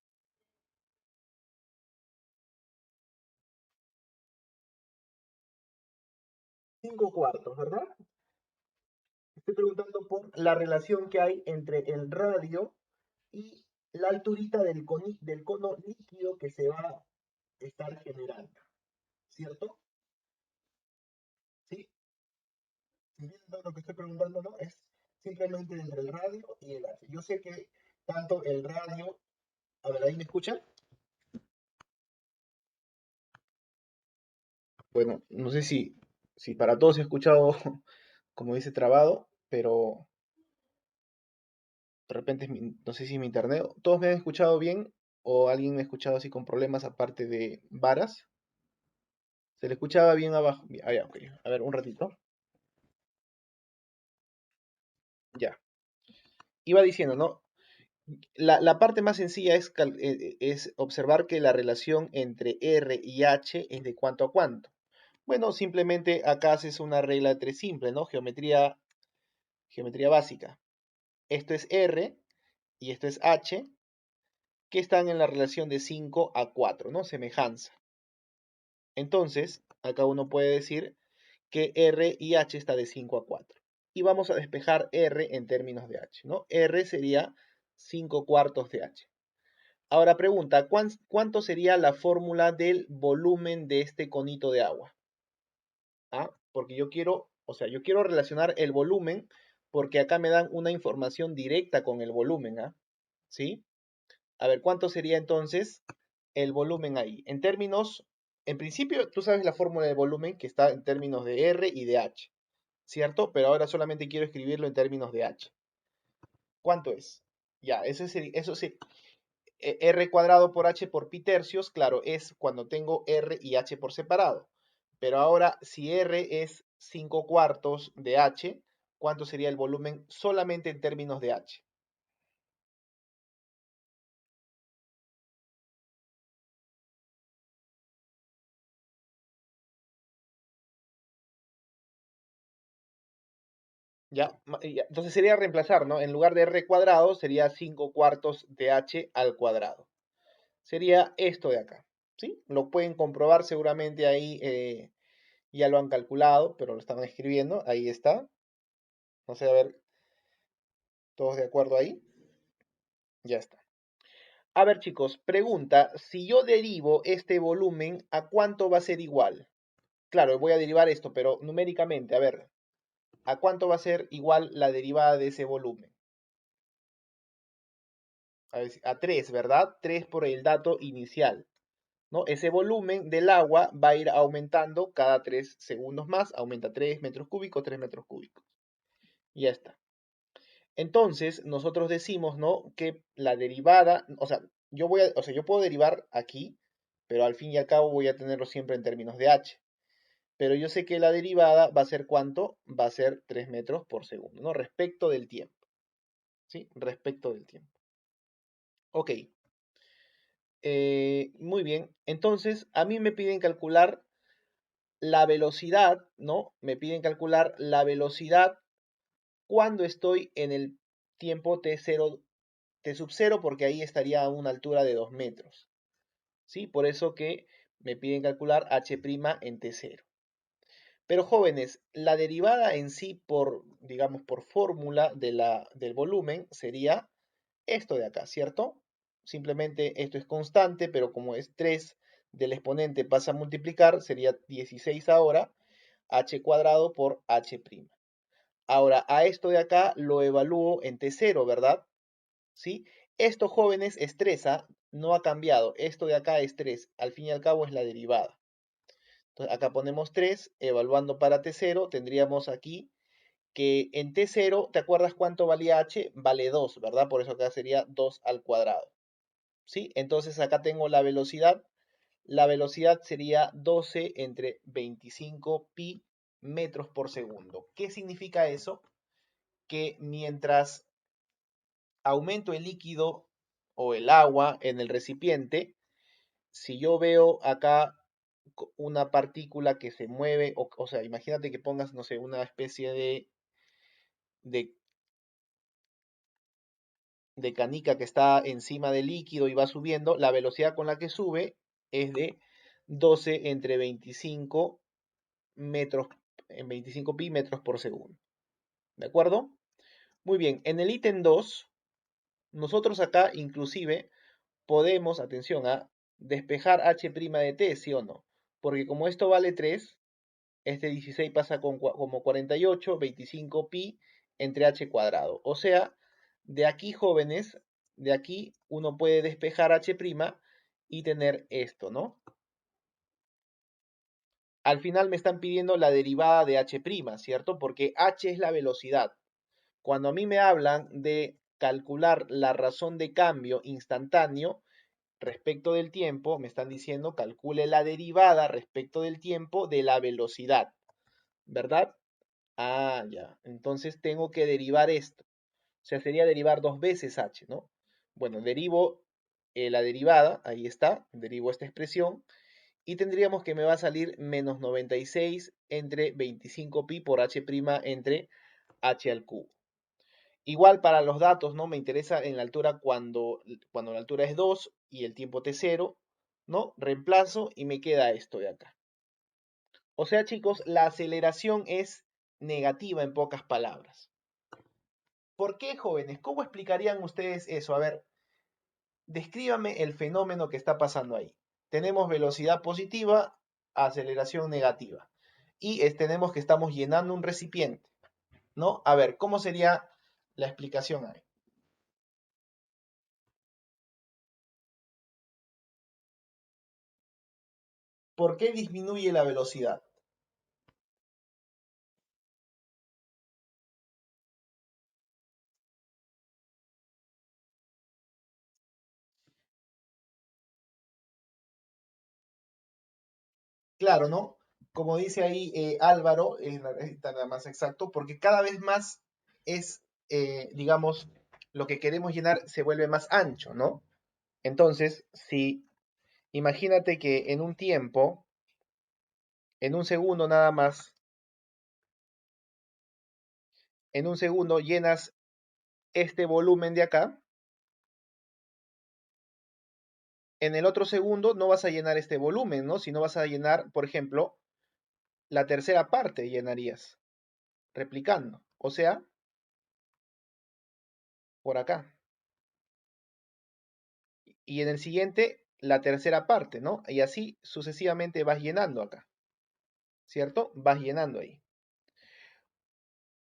5 cuartos, ¿verdad? Estoy preguntando por la relación que hay entre el radio y la alturita del cono líquido que se va a estar generando, ¿cierto? ¿Sí? Si bien lo que estoy preguntando no es simplemente entre el radio y el H. Yo sé que tanto el radio, a ver, ¿ahí me escuchan? Bueno, no sé si para todos he escuchado, como dice, trabado, pero de repente no sé si mi internet, ¿todos me han escuchado bien o alguien me ha escuchado así con problemas aparte de varas? ¿Se le escuchaba bien abajo? Ah, ya, ok. A ver, un ratito. Ya. Iba diciendo, ¿no? La parte más sencilla es observar que la relación entre R y H es de cuánto a cuánto. Bueno, simplemente acá haces una regla de tres simple, ¿no? Geometría básica. Esto es R y esto es H, que están en la relación de 5 a 4, ¿no? Semejanza. Entonces, acá uno puede decir que R y H está de 5 a 4. Y vamos a despejar R en términos de H, ¿no? R sería 5 cuartos de H. Ahora pregunta, ¿cuánto sería la fórmula del volumen de este conito de agua? ¿Ah? Porque yo quiero, o sea, yo quiero relacionar el volumen porque acá me dan una información directa con el volumen, ¿ah? ¿Sí? A ver, ¿cuánto sería entonces el volumen ahí? En términos, en principio, tú sabes la fórmula de volumen que está en términos de R y de H, ¿cierto? Pero ahora solamente quiero escribirlo en términos de H. ¿Cuánto es? Ya, eso sí, R cuadrado por H por pi tercios, claro, es cuando tengo R y H por separado. Pero ahora, si R es 5 cuartos de H, ¿cuánto sería el volumen solamente en términos de H? ¿Ya? Entonces sería reemplazar, ¿no? En lugar de r cuadrado sería 5 cuartos de h al cuadrado. Sería esto de acá, ¿sí? Lo pueden comprobar seguramente ahí, ya lo han calculado, pero lo estaban escribiendo. Ahí está. No sé, a ver, ¿todos de acuerdo ahí? Ya está. A ver, chicos, pregunta, si yo derivo este volumen, ¿a cuánto va a ser igual? Claro, voy a derivar esto, pero numéricamente, a ver, ¿a cuánto va a ser igual la derivada de ese volumen? A ver, a 3, ¿verdad? 3 por el dato inicial, ¿no? Ese volumen del agua va a ir aumentando cada 3 segundos más, aumenta 3 metros cúbicos, 3 metros cúbicos. Ya está. Entonces, nosotros decimos, ¿no? Que la derivada, o sea, yo puedo derivar aquí, pero al fin y al cabo voy a tenerlo siempre en términos de h. Pero yo sé que la derivada va a ser ¿cuánto? Va a ser 3 metros por segundo, ¿no? Respecto del tiempo, ¿sí? Respecto del tiempo. Ok, muy bien. Entonces, a mí me piden calcular la velocidad, ¿no? Me piden calcular la velocidad cuando estoy en el tiempo t0, t sub 0, porque ahí estaría a una altura de 2 metros, ¿sí? Por eso que me piden calcular h' en t0. Pero jóvenes, la derivada en sí por, digamos, por fórmula del volumen sería esto de acá, ¿cierto? Simplemente esto es constante, pero como es 3 del exponente pasa a multiplicar, sería 16 ahora, h cuadrado por h'. Ahora, a esto de acá lo evalúo en t0, ¿verdad? ¿Sí? Esto, jóvenes, es 3, ¿ah? No ha cambiado. Esto de acá es 3. Al fin y al cabo es la derivada. Entonces, acá ponemos 3, evaluando para t0, tendríamos aquí que en t0, ¿te acuerdas cuánto valía h? Vale 2, ¿verdad? Por eso acá sería 2 al cuadrado. ¿Sí? Entonces acá tengo la velocidad. La velocidad sería 12 entre 25 pi metros por segundo. ¿Qué significa eso? Que mientras aumento el líquido o el agua en el recipiente, si yo veo acá una partícula que se mueve, o sea, imagínate que pongas, no sé, una especie de de canica que está encima del líquido y va subiendo, la velocidad con la que sube es de 12 entre 25 metros, en 25 pi metros por segundo. ¿De acuerdo? Muy bien, en el ítem 2, nosotros acá inclusive podemos, atención, a despejar h' de t, ¿sí o no? Porque como esto vale 3, este 16 pasa como 48, 25 pi entre h cuadrado. O sea, de aquí, jóvenes, de aquí uno puede despejar h' y tener esto, ¿no? Al final me están pidiendo la derivada de h', ¿cierto? Porque h es la velocidad. Cuando a mí me hablan de calcular la razón de cambio instantáneo respecto del tiempo, me están diciendo calcule la derivada respecto del tiempo de la velocidad, ¿verdad? Ah, ya. Entonces tengo que derivar esto. O sea, sería derivar dos veces h, ¿no? Bueno, derivo la derivada, ahí está, derivo esta expresión, y tendríamos que me va a salir menos 96 entre 25 pi por h' entre h al cubo. Igual para los datos, ¿no? Me interesa en la altura cuando la altura es 2 y el tiempo t0, ¿no? Reemplazo y me queda esto de acá. O sea, chicos, la aceleración es negativa en pocas palabras. ¿Por qué, jóvenes? ¿Cómo explicarían ustedes eso? A ver, descríbame el fenómeno que está pasando ahí. Tenemos velocidad positiva, aceleración negativa. Y tenemos que estamos llenando un recipiente, ¿no? A ver, ¿cómo sería la explicación ahí? ¿Por qué disminuye la velocidad? Claro, ¿no? Como dice ahí Álvaro, es nada más exacto, porque cada vez más es, digamos, lo que queremos llenar se vuelve más ancho, ¿no? Entonces, si imagínate que en un tiempo, en un segundo nada más, en un segundo llenas este volumen de acá, en el otro segundo no vas a llenar este volumen, ¿no? Sino vas a llenar, por ejemplo, la tercera parte llenarías, replicando. O sea, por acá. Y en el siguiente, la tercera parte, ¿no? Y así sucesivamente vas llenando acá, ¿cierto? Vas llenando ahí.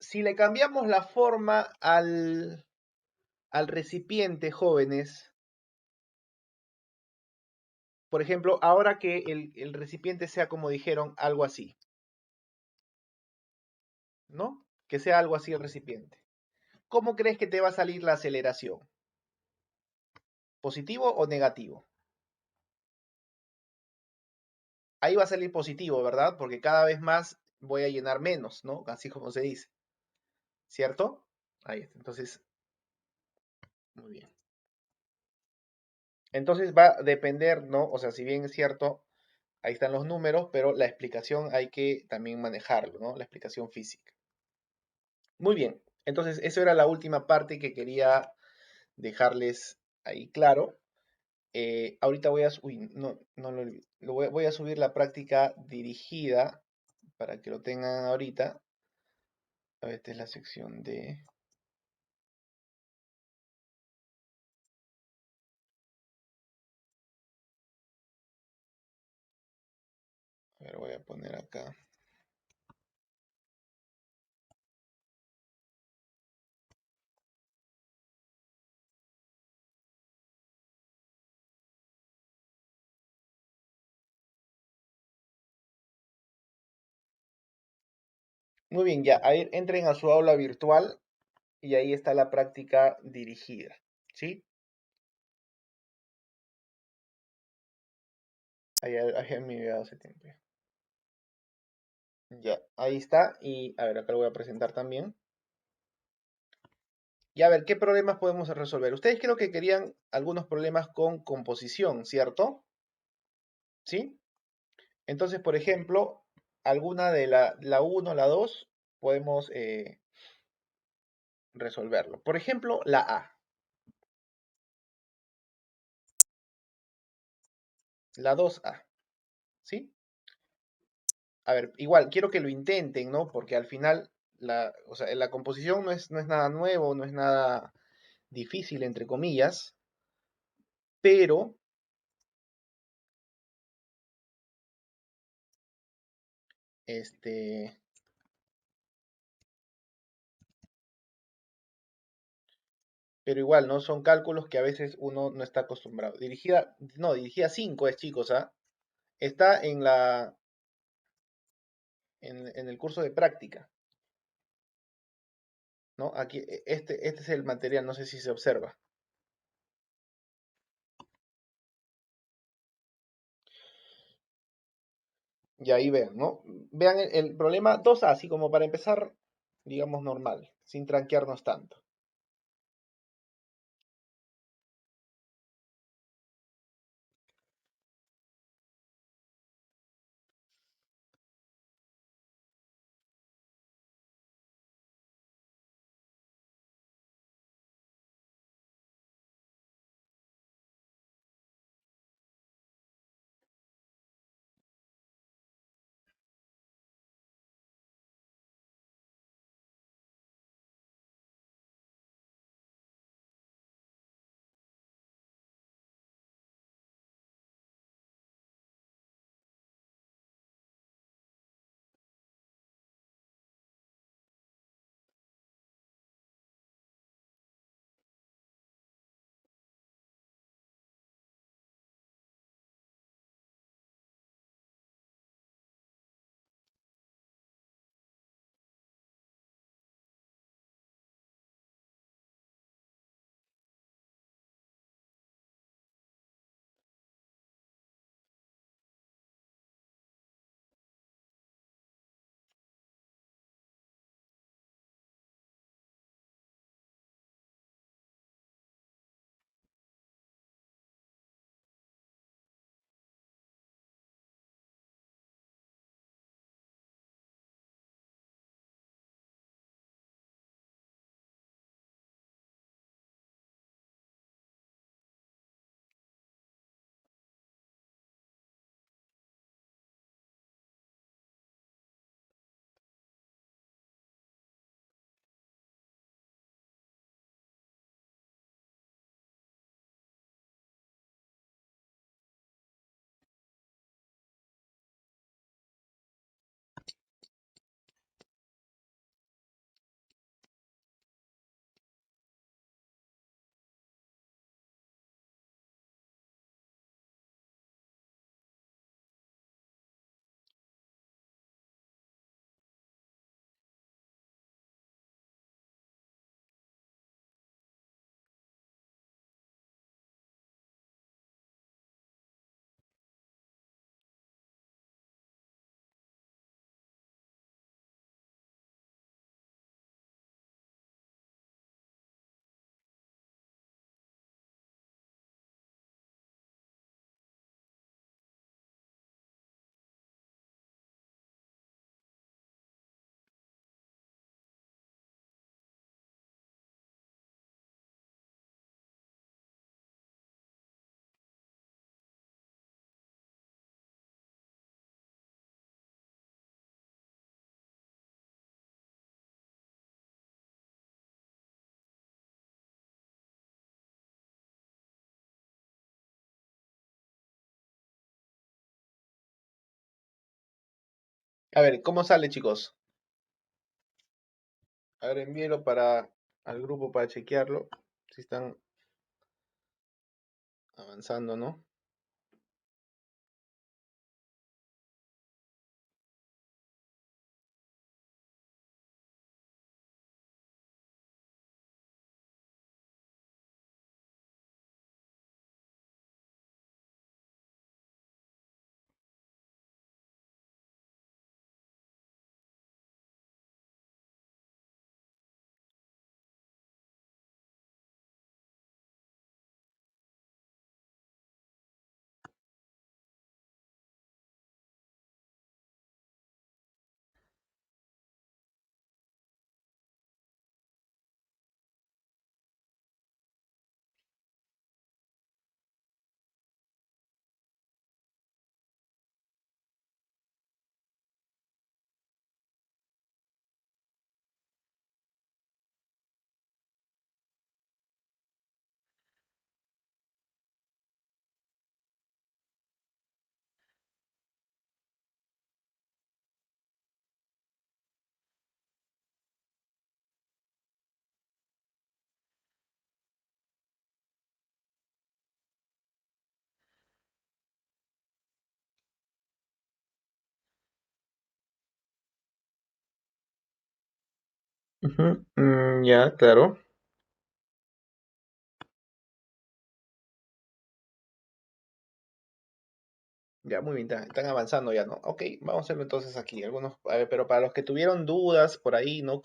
Si le cambiamos la forma al recipiente, jóvenes, por ejemplo, ahora que el recipiente sea, como dijeron, algo así, ¿no? Que sea algo así el recipiente. ¿Cómo crees que te va a salir la aceleración? ¿Positivo o negativo? Ahí va a salir positivo, ¿verdad? Porque cada vez más voy a llenar menos, ¿no? Así como se dice, ¿cierto? Ahí está. Entonces, muy bien. Entonces va a depender, ¿no? O sea, si bien es cierto, ahí están los números, pero la explicación hay que también manejarlo, ¿no? La explicación física. Muy bien. Entonces, eso era la última parte que quería dejarles ahí claro. Ahorita voy a, uy, no, no voy a subir la práctica dirigida para que lo tengan ahorita. A ver, esta es la sección de... A ver, voy a poner acá. Muy bien, ya, ahí entren a su aula virtual y ahí está la práctica dirigida, ¿sí? Ahí me había dado hace tiempo. Ya, ahí está. Y a ver, acá lo voy a presentar también. Y a ver, ¿qué problemas podemos resolver? Ustedes creo que querían algunos problemas con composición, ¿cierto? ¿Sí? Entonces, por ejemplo, alguna de la 1, la 2, podemos resolverlo. Por ejemplo, la A, la 2A, ¿sí? A ver, igual, quiero que lo intenten, ¿no? Porque al final, o sea, la composición no es nada nuevo, no es nada difícil, entre comillas, pero, este, pero igual, ¿no? Son cálculos que a veces uno no está acostumbrado. Dirigida 5 es, chicos, ¿ah? Está en el curso de práctica, ¿no? Aquí, este es el material, no sé si se observa. Y ahí vean, ¿no? Vean el problema 2A, así como para empezar, digamos, normal, sin tranquearnos tanto. A ver, ¿cómo sale, chicos? A ver, envíelo al grupo para chequearlo. Si están avanzando, ¿no? Ujú, ya, claro. Ya, muy bien, están avanzando ya, ¿no? Ok, vamos a hacerlo entonces aquí. Algunos, a ver, pero para los que tuvieron dudas por ahí, ¿no?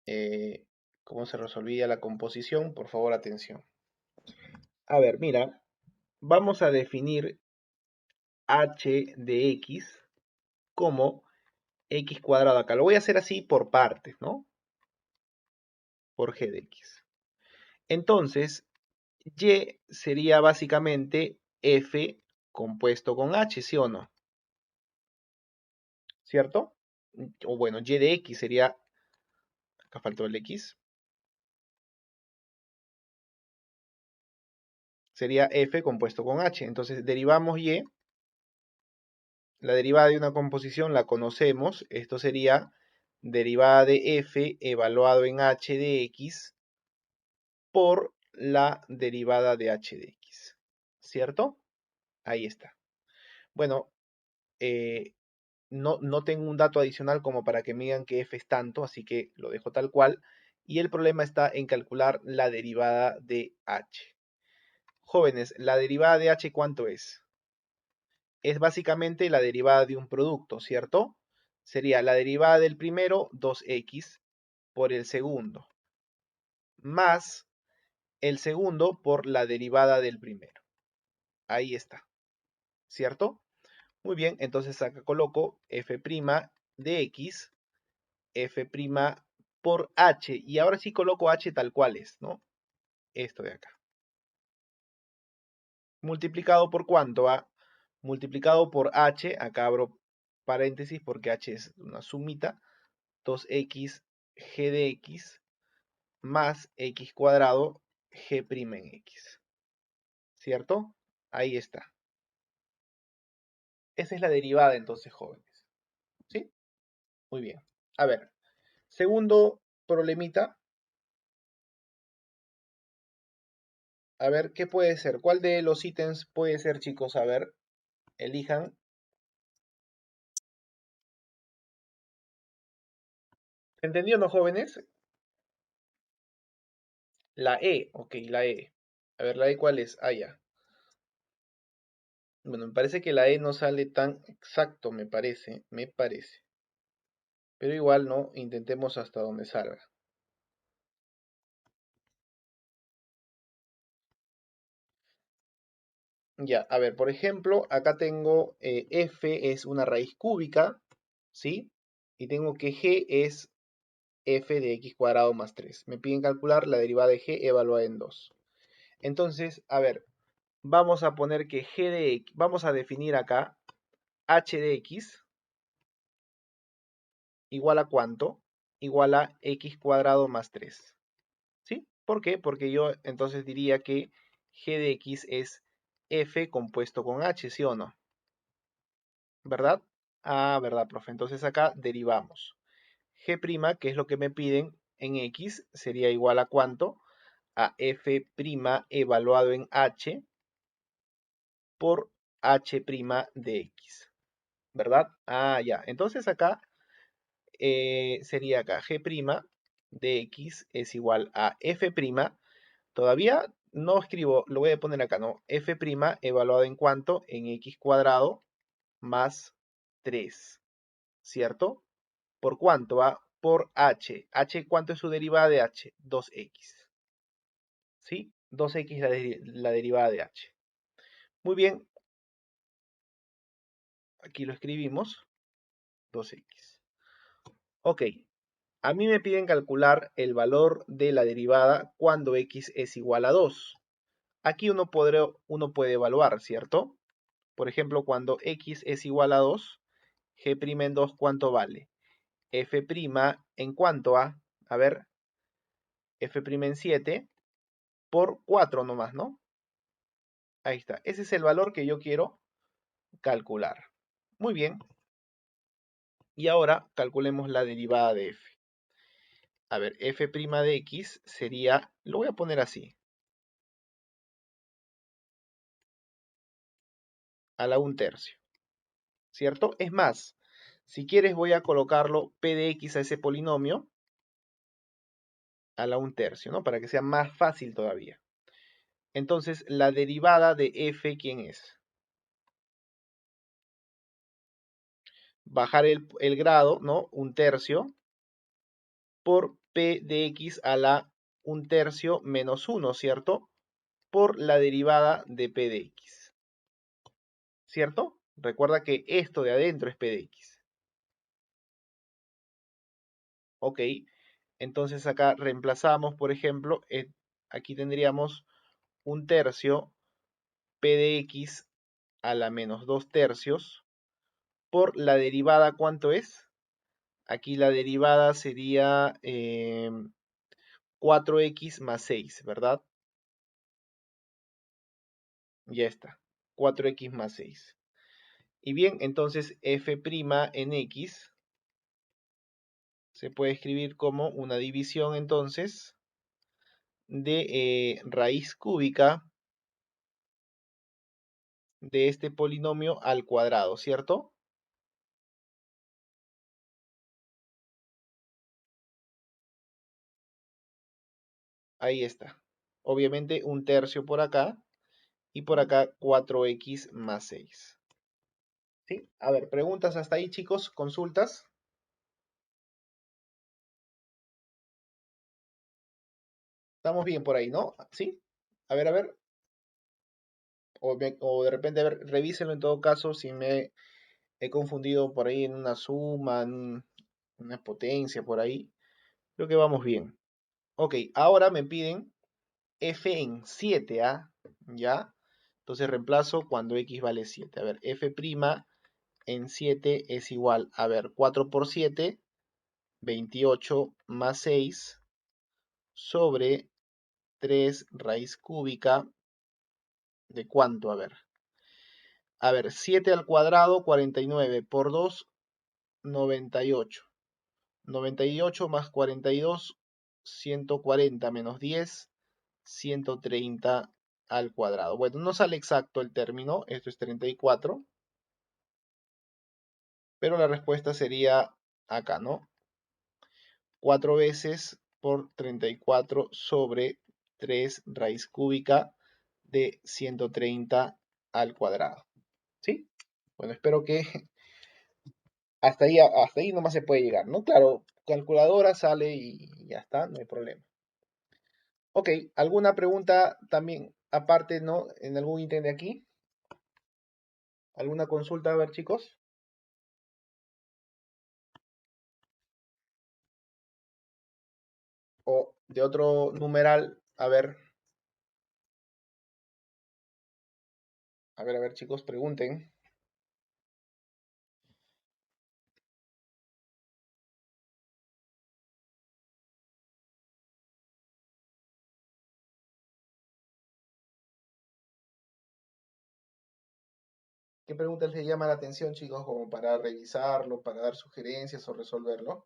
Eh, cómo se resolvía la composición, por favor, atención. A ver, mira, vamos a definir h de x como x cuadrado acá. Lo voy a hacer así por partes, ¿no? Por g de x. Entonces, y sería básicamente f compuesto con h, ¿sí o no? ¿Cierto? O bueno, y de x sería, acá faltó el x, sería f compuesto con h. Entonces, derivamos y, la derivada de una composición la conocemos, esto sería derivada de f evaluado en h de x por la derivada de h de x, ¿cierto? Ahí está. Bueno, no tengo un dato adicional como para que me digan que f es tanto, así que lo dejo tal cual. Y el problema está en calcular la derivada de h. Jóvenes, ¿la derivada de h cuánto es? Es básicamente la derivada de un producto, ¿cierto? Sería la derivada del primero, 2x, por el segundo, más el segundo por la derivada del primero. Ahí está, ¿cierto? Muy bien, entonces acá coloco f' de x, f' por h, y ahora sí coloco h tal cual es, ¿no? Esto de acá. Multiplicado por cuánto, ¿va? Multiplicado por h, acá abro paréntesis porque h es una sumita, 2x g de x más x cuadrado g' en x, ¿cierto? Ahí está. Esa es la derivada entonces, jóvenes, ¿sí? Muy bien. A ver, segundo problemita. A ver, ¿qué puede ser? ¿Cuál de los ítems puede ser, chicos? A ver, elijan. ¿Entendió, no, jóvenes? La E, ok, la E. A ver, ¿la E cuál es? Ah, ya. Bueno, me parece que la E no sale tan exacto, me parece, me parece. Pero igual, ¿no? Intentemos hasta donde salga. Ya, a ver, por ejemplo, acá tengo f es una raíz cúbica, ¿sí? Y tengo que g es f de x cuadrado más 3. Me piden calcular la derivada de g evaluada en 2. Entonces, a ver, vamos a poner que g de x, vamos a definir acá h de x igual a cuánto, igual a x cuadrado más 3. ¿Sí? ¿Por qué? Porque yo entonces diría que g de x es f compuesto con h, ¿sí o no? ¿Verdad? Ah, ¿verdad, profe? Entonces acá derivamos. G', que es lo que me piden en X, sería igual a ¿cuánto? A F' evaluado en H por H' de X, ¿verdad? Ah, ya. Entonces acá sería acá G' de X es igual a F'. Todavía no escribo, lo voy a poner acá, ¿no? F' evaluado en ¿cuánto? En X cuadrado más 3, ¿cierto? ¿Por cuánto? ¿Ah? Por H. H, ¿cuánto es su derivada de H? 2X. ¿Sí? 2X la derivada de H. Muy bien, aquí lo escribimos. 2X. Ok, a mí me piden calcular el valor de la derivada cuando X es igual a 2. Aquí uno puede evaluar, ¿cierto? Por ejemplo, cuando X es igual a 2, G' en 2, ¿cuánto vale? F' en cuánto a ver, F' en 7 por 4 nomás, ¿no? Ahí está. Ese es el valor que yo quiero calcular. Muy bien. Y ahora calculemos la derivada de f. A ver, f' de x sería, lo voy a poner así, a la 1/3, ¿cierto? Es más, si quieres voy a colocarlo p de x a ese polinomio a la 1/3, ¿no? Para que sea más fácil todavía. Entonces, la derivada de f, ¿quién es? Bajar el grado, ¿no? 1/3 por p de x a la 1/3 menos 1, ¿cierto? Por la derivada de p de x, ¿cierto? Recuerda que esto de adentro es p de x. Ok, entonces acá reemplazamos, por ejemplo, aquí tendríamos 1/3 p de x a la menos 2/3 por la derivada, ¿cuánto es? Aquí la derivada sería 4x más 6, ¿verdad? Ya está, 4x más 6. Y bien, entonces f' en x se puede escribir como una división entonces de raíz cúbica de este polinomio al cuadrado, ¿cierto? Ahí está. Obviamente 1/3 por acá y por acá 4x más 6. ¿Sí? A ver, preguntas hasta ahí, chicos, consultas. Estamos bien por ahí, ¿no? ¿Sí? A ver. O de repente, a ver, revísenlo en todo caso si me he confundido por ahí en una suma, en una potencia por ahí. Creo que vamos bien. Ok, ahora me piden f en 7, ¿ah? ¿Ya? Entonces reemplazo cuando x vale 7. A ver, f' en 7 es igual, a ver, 4 por 7, 28 más 6 sobre 3 raíz cúbica de cuánto, a ver, 7 al cuadrado, 49 por 2, 98. 98 más 42, 140 menos 10, 130 al cuadrado. Bueno, no sale exacto el término, esto es 34, pero la respuesta sería acá, ¿no? 4 veces por 34 sobre 3 raíz cúbica de 130 al cuadrado. ¿Sí? Bueno, espero que hasta ahí nomás se puede llegar, ¿no? Claro, calculadora sale y ya está, no hay problema. Ok, ¿alguna pregunta también aparte, no? ¿En algún ítem de aquí? ¿Alguna consulta? A ver, chicos. O de otro numeral. A ver, chicos, pregunten. ¿Qué preguntas le llama la atención, chicos, como para revisarlo, para dar sugerencias o resolverlo?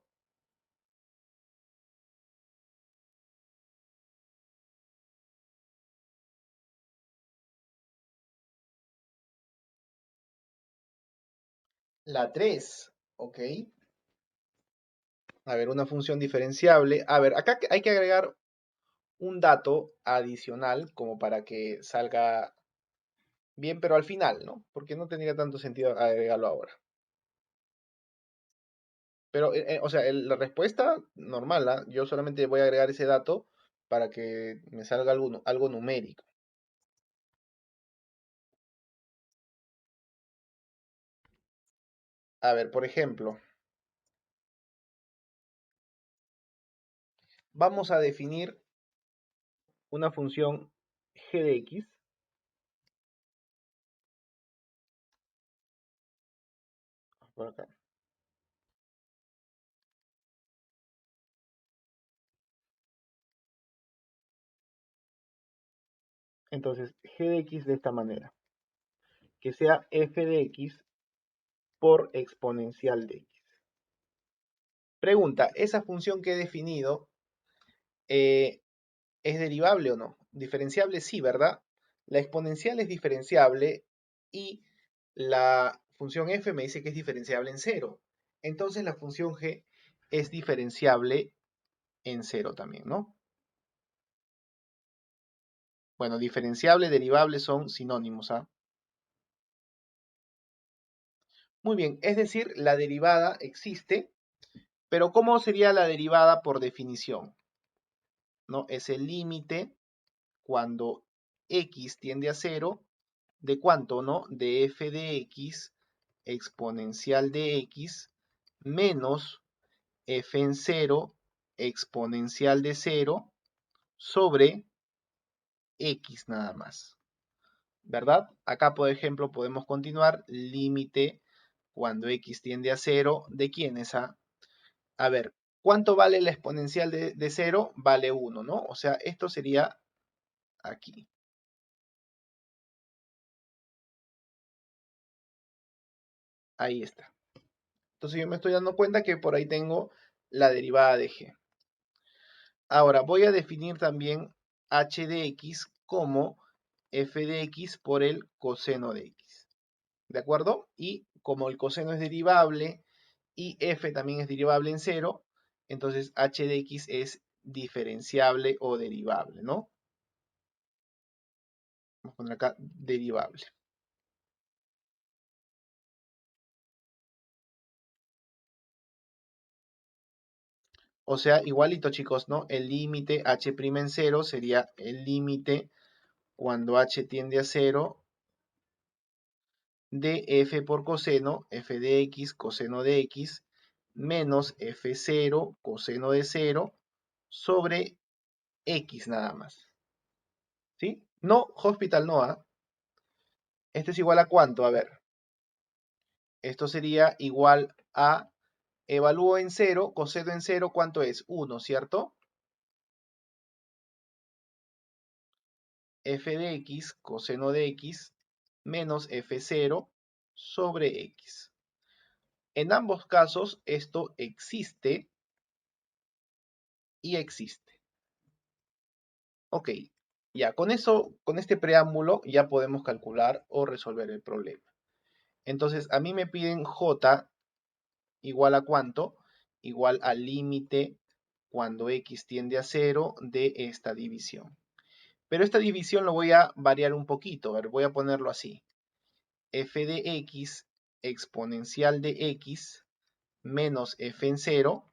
La 3, ok. A ver, una función diferenciable. A ver, acá hay que agregar un dato adicional como para que salga bien, pero al final, ¿no? Porque no tendría tanto sentido agregarlo ahora. Pero, o sea, la respuesta normal, ¿ah? Yo solamente voy a agregar ese dato para que me salga algo numérico. A ver, por ejemplo, vamos a definir una función g de x. Por acá. Entonces, g de x de esta manera, que sea f de x por exponencial de x. Pregunta, ¿esa función que he definido eh, es derivable o no? Diferenciable sí, ¿verdad? La exponencial es diferenciable y la función f me dice que es diferenciable en cero. Entonces la función g es diferenciable en cero también, ¿no? Bueno, diferenciable, derivable son sinónimos, ¿ah? Muy bien, es decir, la derivada existe, pero ¿cómo sería la derivada por definición? ¿No? Es el límite cuando x tiende a cero, ¿de cuánto, no? De f de x exponencial de x menos f en cero exponencial de cero sobre x nada más, ¿verdad? Acá, por ejemplo, podemos continuar límite cuando x tiende a cero, ¿de quién es a? A ver, ¿cuánto vale la exponencial de 0? Vale 1, ¿no? O sea, esto sería aquí. Ahí está. Entonces yo me estoy dando cuenta que por ahí tengo la derivada de g. Ahora voy a definir también h de x como f de x por el coseno de x. ¿De acuerdo? Y como el coseno es derivable y f también es derivable en cero, entonces h de x es diferenciable o derivable, ¿no? Vamos a poner acá derivable. O sea, igualito, chicos, ¿no? El límite h' en cero sería el límite cuando h tiende a cero de f por coseno, f de x, coseno de x, menos f0, coseno de cero, sobre x nada más. ¿Sí? No, hospital no, ¿ah? Esto es igual a cuánto, a ver. Esto sería igual a, evalúo en cero, coseno en cero, ¿cuánto es? 1, ¿cierto? F de x, coseno de x, menos f0 sobre x. En ambos casos esto existe y existe. Ok, ya con eso, con este preámbulo ya podemos calcular o resolver el problema. Entonces a mí me piden j igual a cuánto, igual al límite cuando x tiende a 0 de esta división. Pero esta división lo voy a variar un poquito, a ver, voy a ponerlo así. F de x exponencial de x menos f en 0,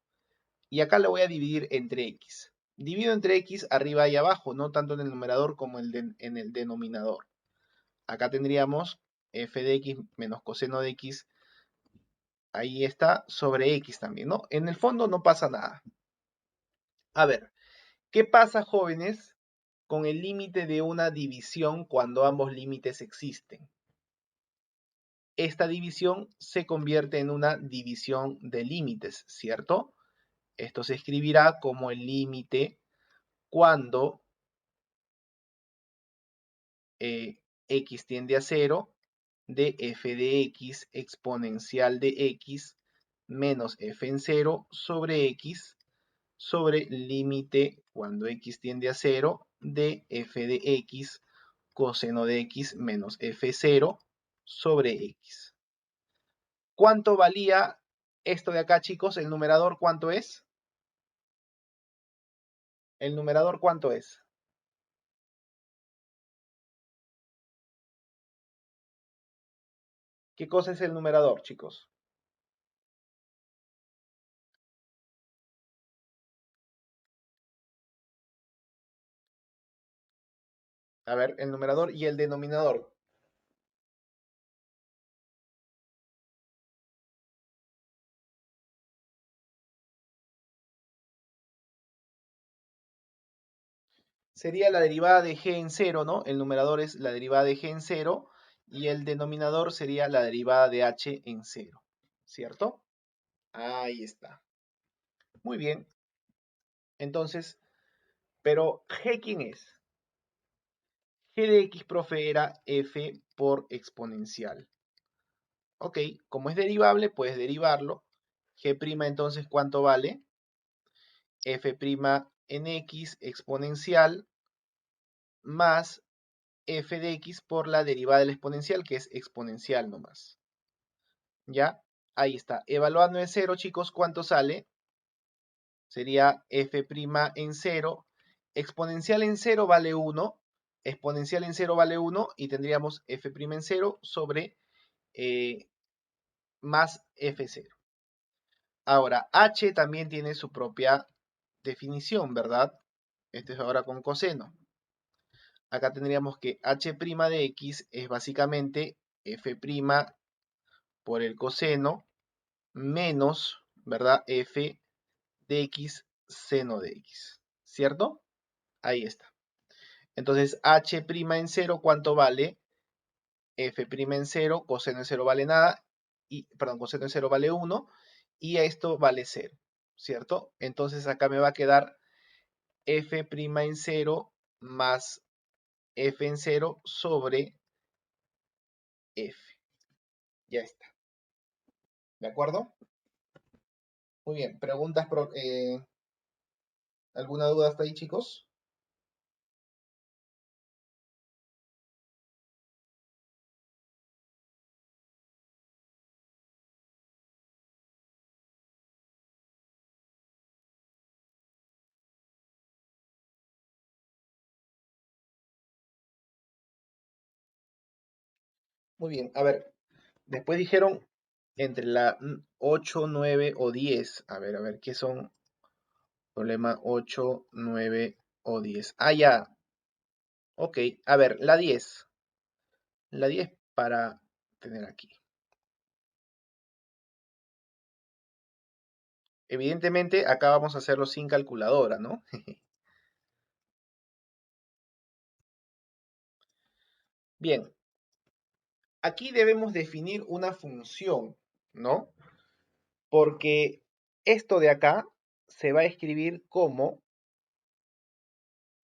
y acá lo voy a dividir entre x. Divido entre x arriba y abajo, no tanto en el numerador como en el denominador. Acá tendríamos f de x menos coseno de x, ahí está, sobre x también, ¿no? En el fondo no pasa nada. A ver, ¿qué pasa, jóvenes, con el límite de una división cuando ambos límites existen? Esta división se convierte en una división de límites, ¿cierto? Esto se escribirá como el límite cuando x tiende a 0 de f de x exponencial de x menos f en 0 sobre x sobre límite cuando x tiende a 0 de f de x coseno de x menos f0 sobre x. ¿Cuánto valía esto de acá, chicos? ¿El numerador cuánto es? ¿El numerador cuánto es? ¿Qué cosa es el numerador, chicos? A ver, el numerador y el denominador. Sería la derivada de g en 0, ¿no? El numerador es la derivada de g en 0 y el denominador sería la derivada de h en 0, ¿cierto? Ahí está. Muy bien. Entonces, pero g, ¿quién es? G de x, profe, era f por exponencial. Ok, como es derivable, puedes derivarlo. G' entonces, ¿cuánto vale? F' en x exponencial más f de x por la derivada del exponencial, que es exponencial nomás. ¿Ya? Ahí está. Evaluando en 0, chicos, ¿cuánto sale? Sería f' en 0. Exponencial en 0 vale 1. Exponencial en 0 vale 1 y tendríamos f' en 0 sobre más f0. Ahora, h también tiene su propia definición, ¿verdad? Este es ahora con coseno. Acá tendríamos que h' de x es básicamente f' por el coseno menos, ¿verdad? F de x seno de x, ¿cierto? Ahí está. Entonces, h' en 0, ¿cuánto vale? F' en 0, coseno en 0 vale nada, y, perdón, coseno en 0 vale 1, y esto vale 0, ¿cierto? Entonces acá me va a quedar f' en 0 más f en 0 sobre f. Ya está. ¿De acuerdo? Muy bien. ¿Preguntas? ¿Alguna duda hasta ahí, chicos? Muy bien. A ver, después dijeron entre la 8, 9 o 10. A ver, ¿qué son? Problema 8, 9 o 10. Ah, ya. Ok, a ver, la 10. La 10 para tener aquí. Evidentemente, acá vamos a hacerlo sin calculadora, ¿no? Bien, aquí debemos definir una función, ¿no? Porque esto de acá se va a escribir como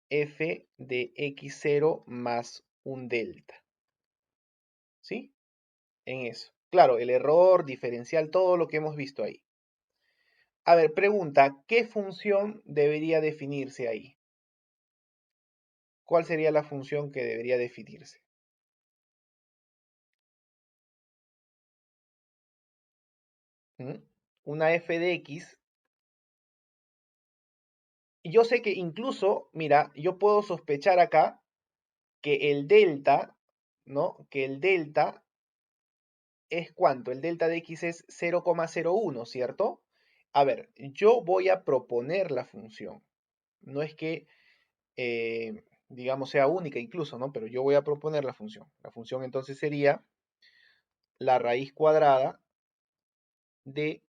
f de x0 más un delta, ¿sí? En eso. Claro, el error, diferencial, todo lo que hemos visto ahí. A ver, pregunta, ¿qué función debería definirse ahí? ¿Cuál sería la función que debería definirse? ¿Mm? Una f de x. Y yo sé que incluso, mira, yo puedo sospechar acá que el delta, ¿no? Que el delta es ¿cuánto? El delta de x es 0,01, ¿cierto? A ver, yo voy a proponer la función. No es que, digamos, sea única incluso, ¿no? Pero yo voy a proponer la función. La función entonces sería la raíz cuadrada de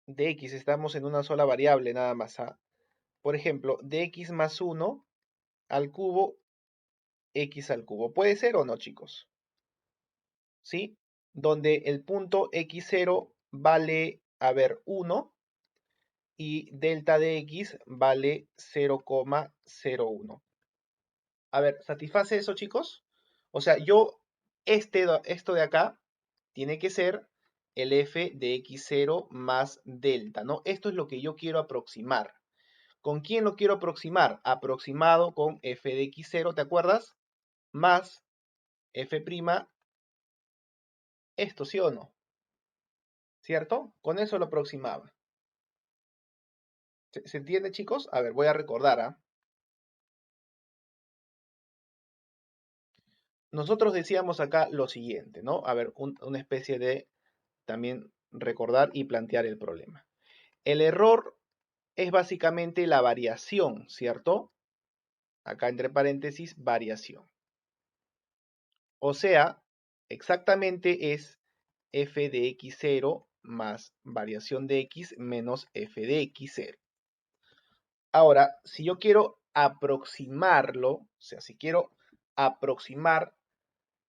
x. Estamos en una sola variable nada más. ¿Ah? Por ejemplo, de x más 1 al cubo, x al cubo. ¿Puede ser o no, chicos? ¿Sí? Donde el punto x0 vale, a ver, 1 y delta de x vale 0,01. A ver, ¿satisface eso, chicos? O sea, esto de acá tiene que ser el f de x0 más delta, ¿no? Esto es lo que yo quiero aproximar. ¿Con quién lo quiero aproximar? Aproximado con f de x0, ¿te acuerdas? Más f', esto, ¿sí o no? ¿Cierto? Con eso lo aproximaba. ¿Se entiende, chicos? A ver, voy a recordar, ¿ah? Nosotros decíamos acá lo siguiente, ¿no? A ver, una especie de también recordar y plantear el problema. El error es básicamente la variación, ¿cierto? Acá entre paréntesis, variación. O sea, exactamente es f de x0 más variación de x menos f de x0. Ahora, si yo quiero aproximarlo, o sea, si quiero aproximar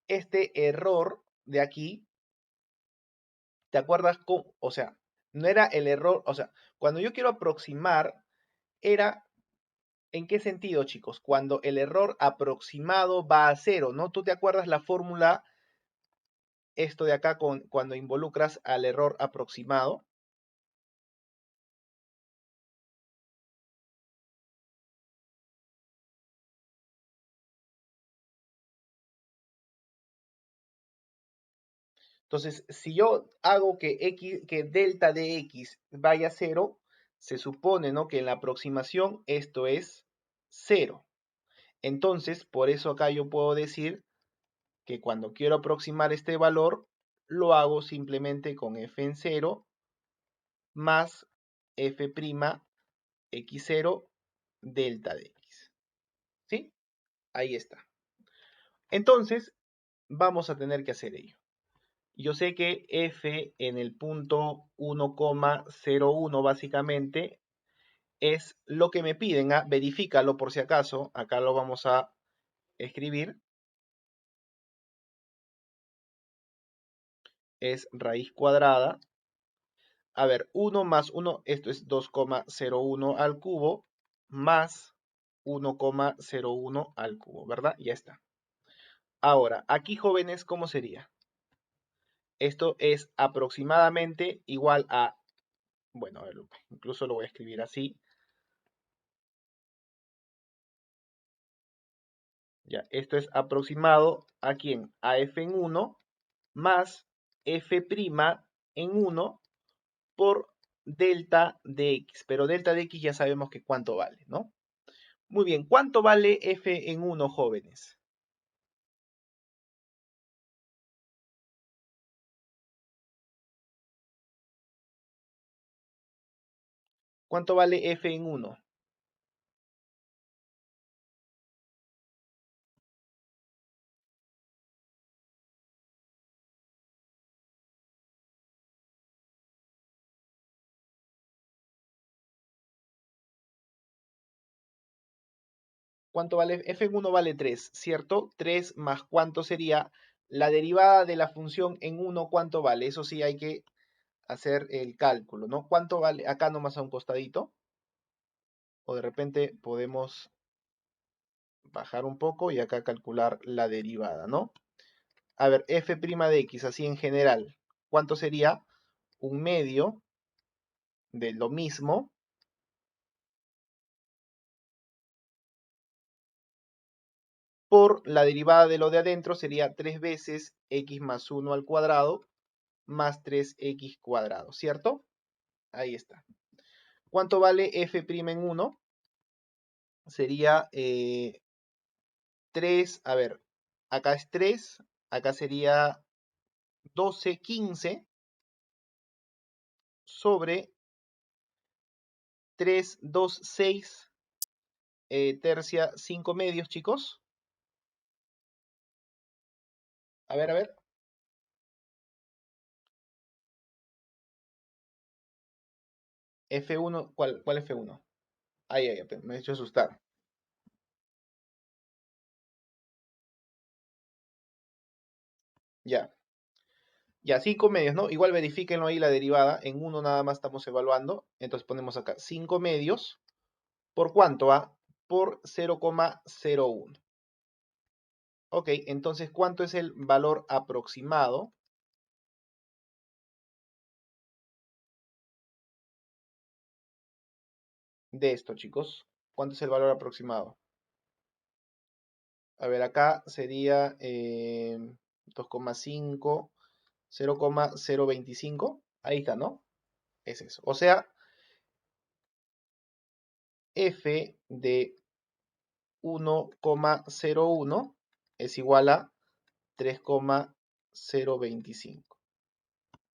este error de aquí, ¿te acuerdas cómo? O sea, no era el error, o sea, cuando yo quiero aproximar, era, ¿en qué sentido, chicos? Cuando el error aproximado va a cero, ¿no? ¿Tú te acuerdas la fórmula, esto de acá, cuando involucras al error aproximado? Entonces, si yo hago que delta de x vaya a cero, se supone, ¿no?, que en la aproximación esto es cero. Entonces, por eso acá yo puedo decir que cuando quiero aproximar este valor, lo hago simplemente con f en 0 más f' x0 delta de x. ¿Sí? Ahí está. Entonces, vamos a tener que hacer ello. Yo sé que f en el punto 1,01 básicamente es lo que me piden. Verifícalo por si acaso. Acá lo vamos a escribir. Es raíz cuadrada. A ver, 1 más 1, esto es 2,01 al cubo, más 1,01 al cubo, ¿verdad? Ya está. Ahora, aquí, jóvenes, ¿cómo sería? Esto es aproximadamente igual a, bueno, a ver, incluso lo voy a escribir así. Ya, esto es aproximado a quién? A f en 1 más f' en 1 por delta de x. Pero delta de x ya sabemos que cuánto vale, ¿no? Muy bien, ¿cuánto vale f en 1, jóvenes? ¿Cuánto vale f en 1? ¿Cuánto vale? F en 1 vale 3, ¿cierto? 3 más ¿cuánto sería? La derivada de la función en 1, ¿cuánto vale? Eso sí hay que hacer el cálculo, ¿no? ¿Cuánto vale? Acá nomás a un costadito. O de repente podemos bajar un poco y acá calcular la derivada, ¿no? A ver, f' de x, así en general, ¿cuánto sería? Un medio de lo mismo por la derivada de lo de adentro sería 3 veces x más 1 al cuadrado más 3x cuadrado, ¿cierto? Ahí está. ¿Cuánto vale f' en 1? Sería 3, a ver, acá es 3, acá sería 12, 15 sobre 3, 2, 6, tercia 5 medios, chicos. A ver. F1, ¿cuál F1? Ay, me he hecho asustar. Ya. Ya, 5 medios, ¿no? Igual verifíquenlo ahí la derivada. En uno nada más estamos evaluando. Entonces ponemos acá 5 medios. ¿Por cuánto? Por 0,01. Ok, entonces, ¿cuánto es el valor aproximado de esto, chicos? ¿Cuánto es el valor aproximado? A ver, acá sería 2,5, 0,025. Ahí está, ¿no? Es eso. O sea, f de 1,01 es igual a 3,025.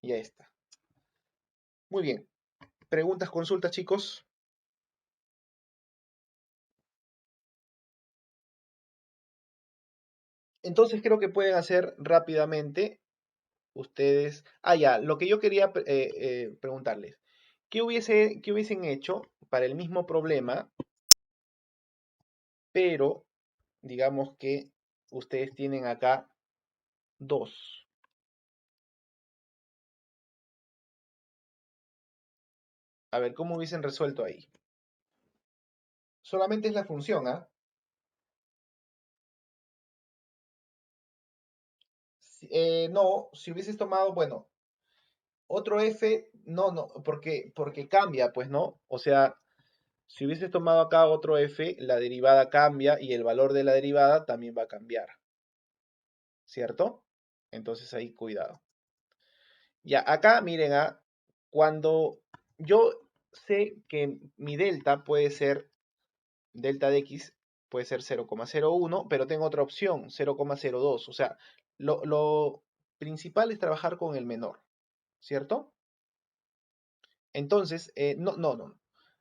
Y ahí está. Muy bien. ¿Preguntas, consultas, chicos? Entonces creo que pueden hacer rápidamente ustedes. Ah, ya, lo que yo quería preguntarles. ¿Qué hubiesen hecho para el mismo problema, pero digamos que ustedes tienen acá dos? A ver, ¿cómo hubiesen resuelto ahí? Solamente es la función, ¿ah? No, si hubieses tomado, bueno, otro f, no, no, porque cambia, pues, ¿no? O sea, si hubieses tomado acá otro f, la derivada cambia y el valor de la derivada también va a cambiar, ¿cierto? Entonces ahí cuidado. Ya, acá miren, cuando yo sé que mi delta puede ser, delta de x puede ser 0,01, pero tengo otra opción, 0,02. O sea, lo principal es trabajar con el menor, ¿cierto? Entonces, no, no, no.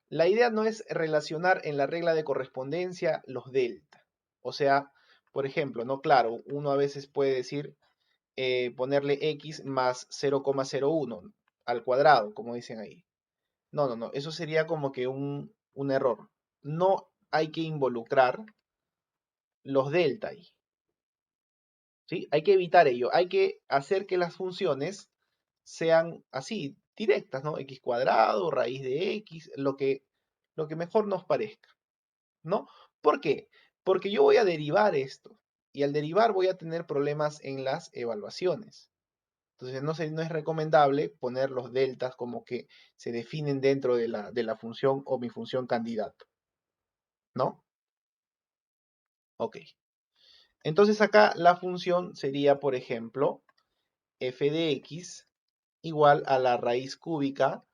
La idea no es relacionar en la regla de correspondencia los delta. O sea, por ejemplo, no, claro, uno a veces puede decir ponerle x más 0,01 al cuadrado, como dicen ahí. No, no, no, eso sería como que un error. No hay que involucrar los delta ahí, ¿sí? Hay que evitar ello. Hay que hacer que las funciones sean así, directas, ¿no? X cuadrado, raíz de x, lo que mejor nos parezca, ¿no? ¿Por qué? Porque yo voy a derivar esto y al derivar voy a tener problemas en las evaluaciones. Entonces no es recomendable poner los deltas como que se definen dentro de la función o mi función candidato, ¿no? Ok. Entonces acá la función sería, por ejemplo, f de x igual a la raíz cúbica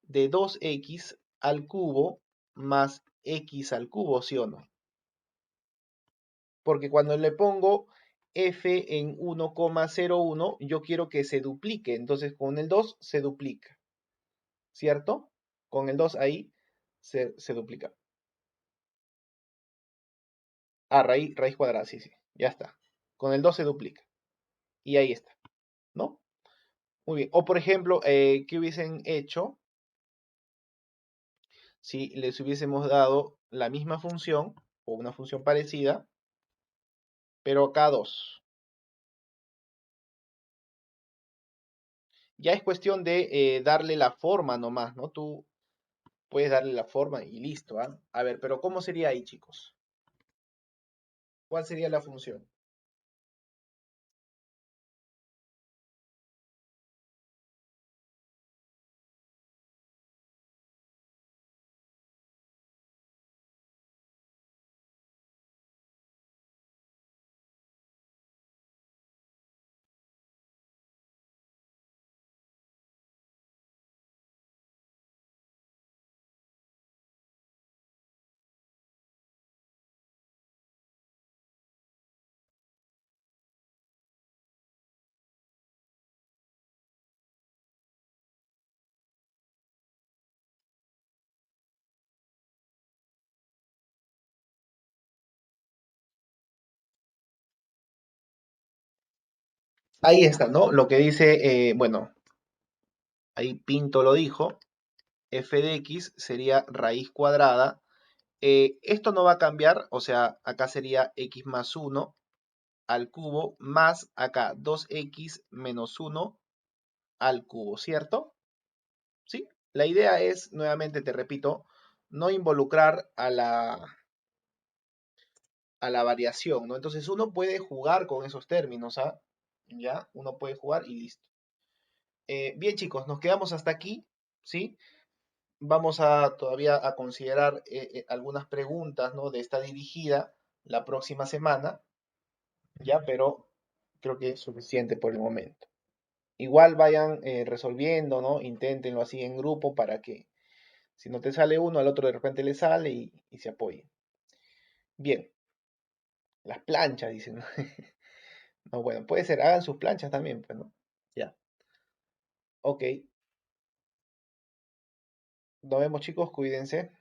de 2x al cubo más x al cubo, ¿sí o no? Porque cuando le pongo f en 1,01, yo quiero que se duplique. Entonces con el 2 se duplica, ¿cierto? Con el 2 ahí se duplica. Ah, raíz cuadrada, sí, sí, ya está. Con el 2 se duplica. Y ahí está, ¿no? Muy bien. O por ejemplo, ¿qué hubiesen hecho si les hubiésemos dado la misma función o una función parecida, pero acá 2? Ya es cuestión de darle la forma nomás, ¿no? Tú puedes darle la forma y listo, ¿ah? A ver, pero ¿cómo sería ahí, chicos? ¿Cuál sería la función? Ahí está, ¿no? Lo que dice, bueno, ahí Pinto lo dijo, f de x sería raíz cuadrada. Esto no va a cambiar, o sea, acá sería x más 1 al cubo más acá 2x menos 1 al cubo, ¿cierto? ¿Sí? La idea es, nuevamente te repito, no involucrar a la variación, ¿no? Entonces uno puede jugar con esos términos, ¿ah? ¿Ya? Uno puede jugar y listo. Bien, chicos, nos quedamos hasta aquí, ¿sí? Vamos a todavía a considerar algunas preguntas, ¿no? De esta dirigida la próxima semana, ¿ya? Pero creo que es suficiente por el momento. Igual vayan resolviendo, ¿no? Inténtenlo así en grupo para que si no te sale uno, al otro de repente le sale y se apoyen. Bien, las planchas, dicen, ¿no? No, bueno, puede ser, hagan sus planchas también, pues, ¿no? Ya. Ok. Nos vemos, chicos, cuídense.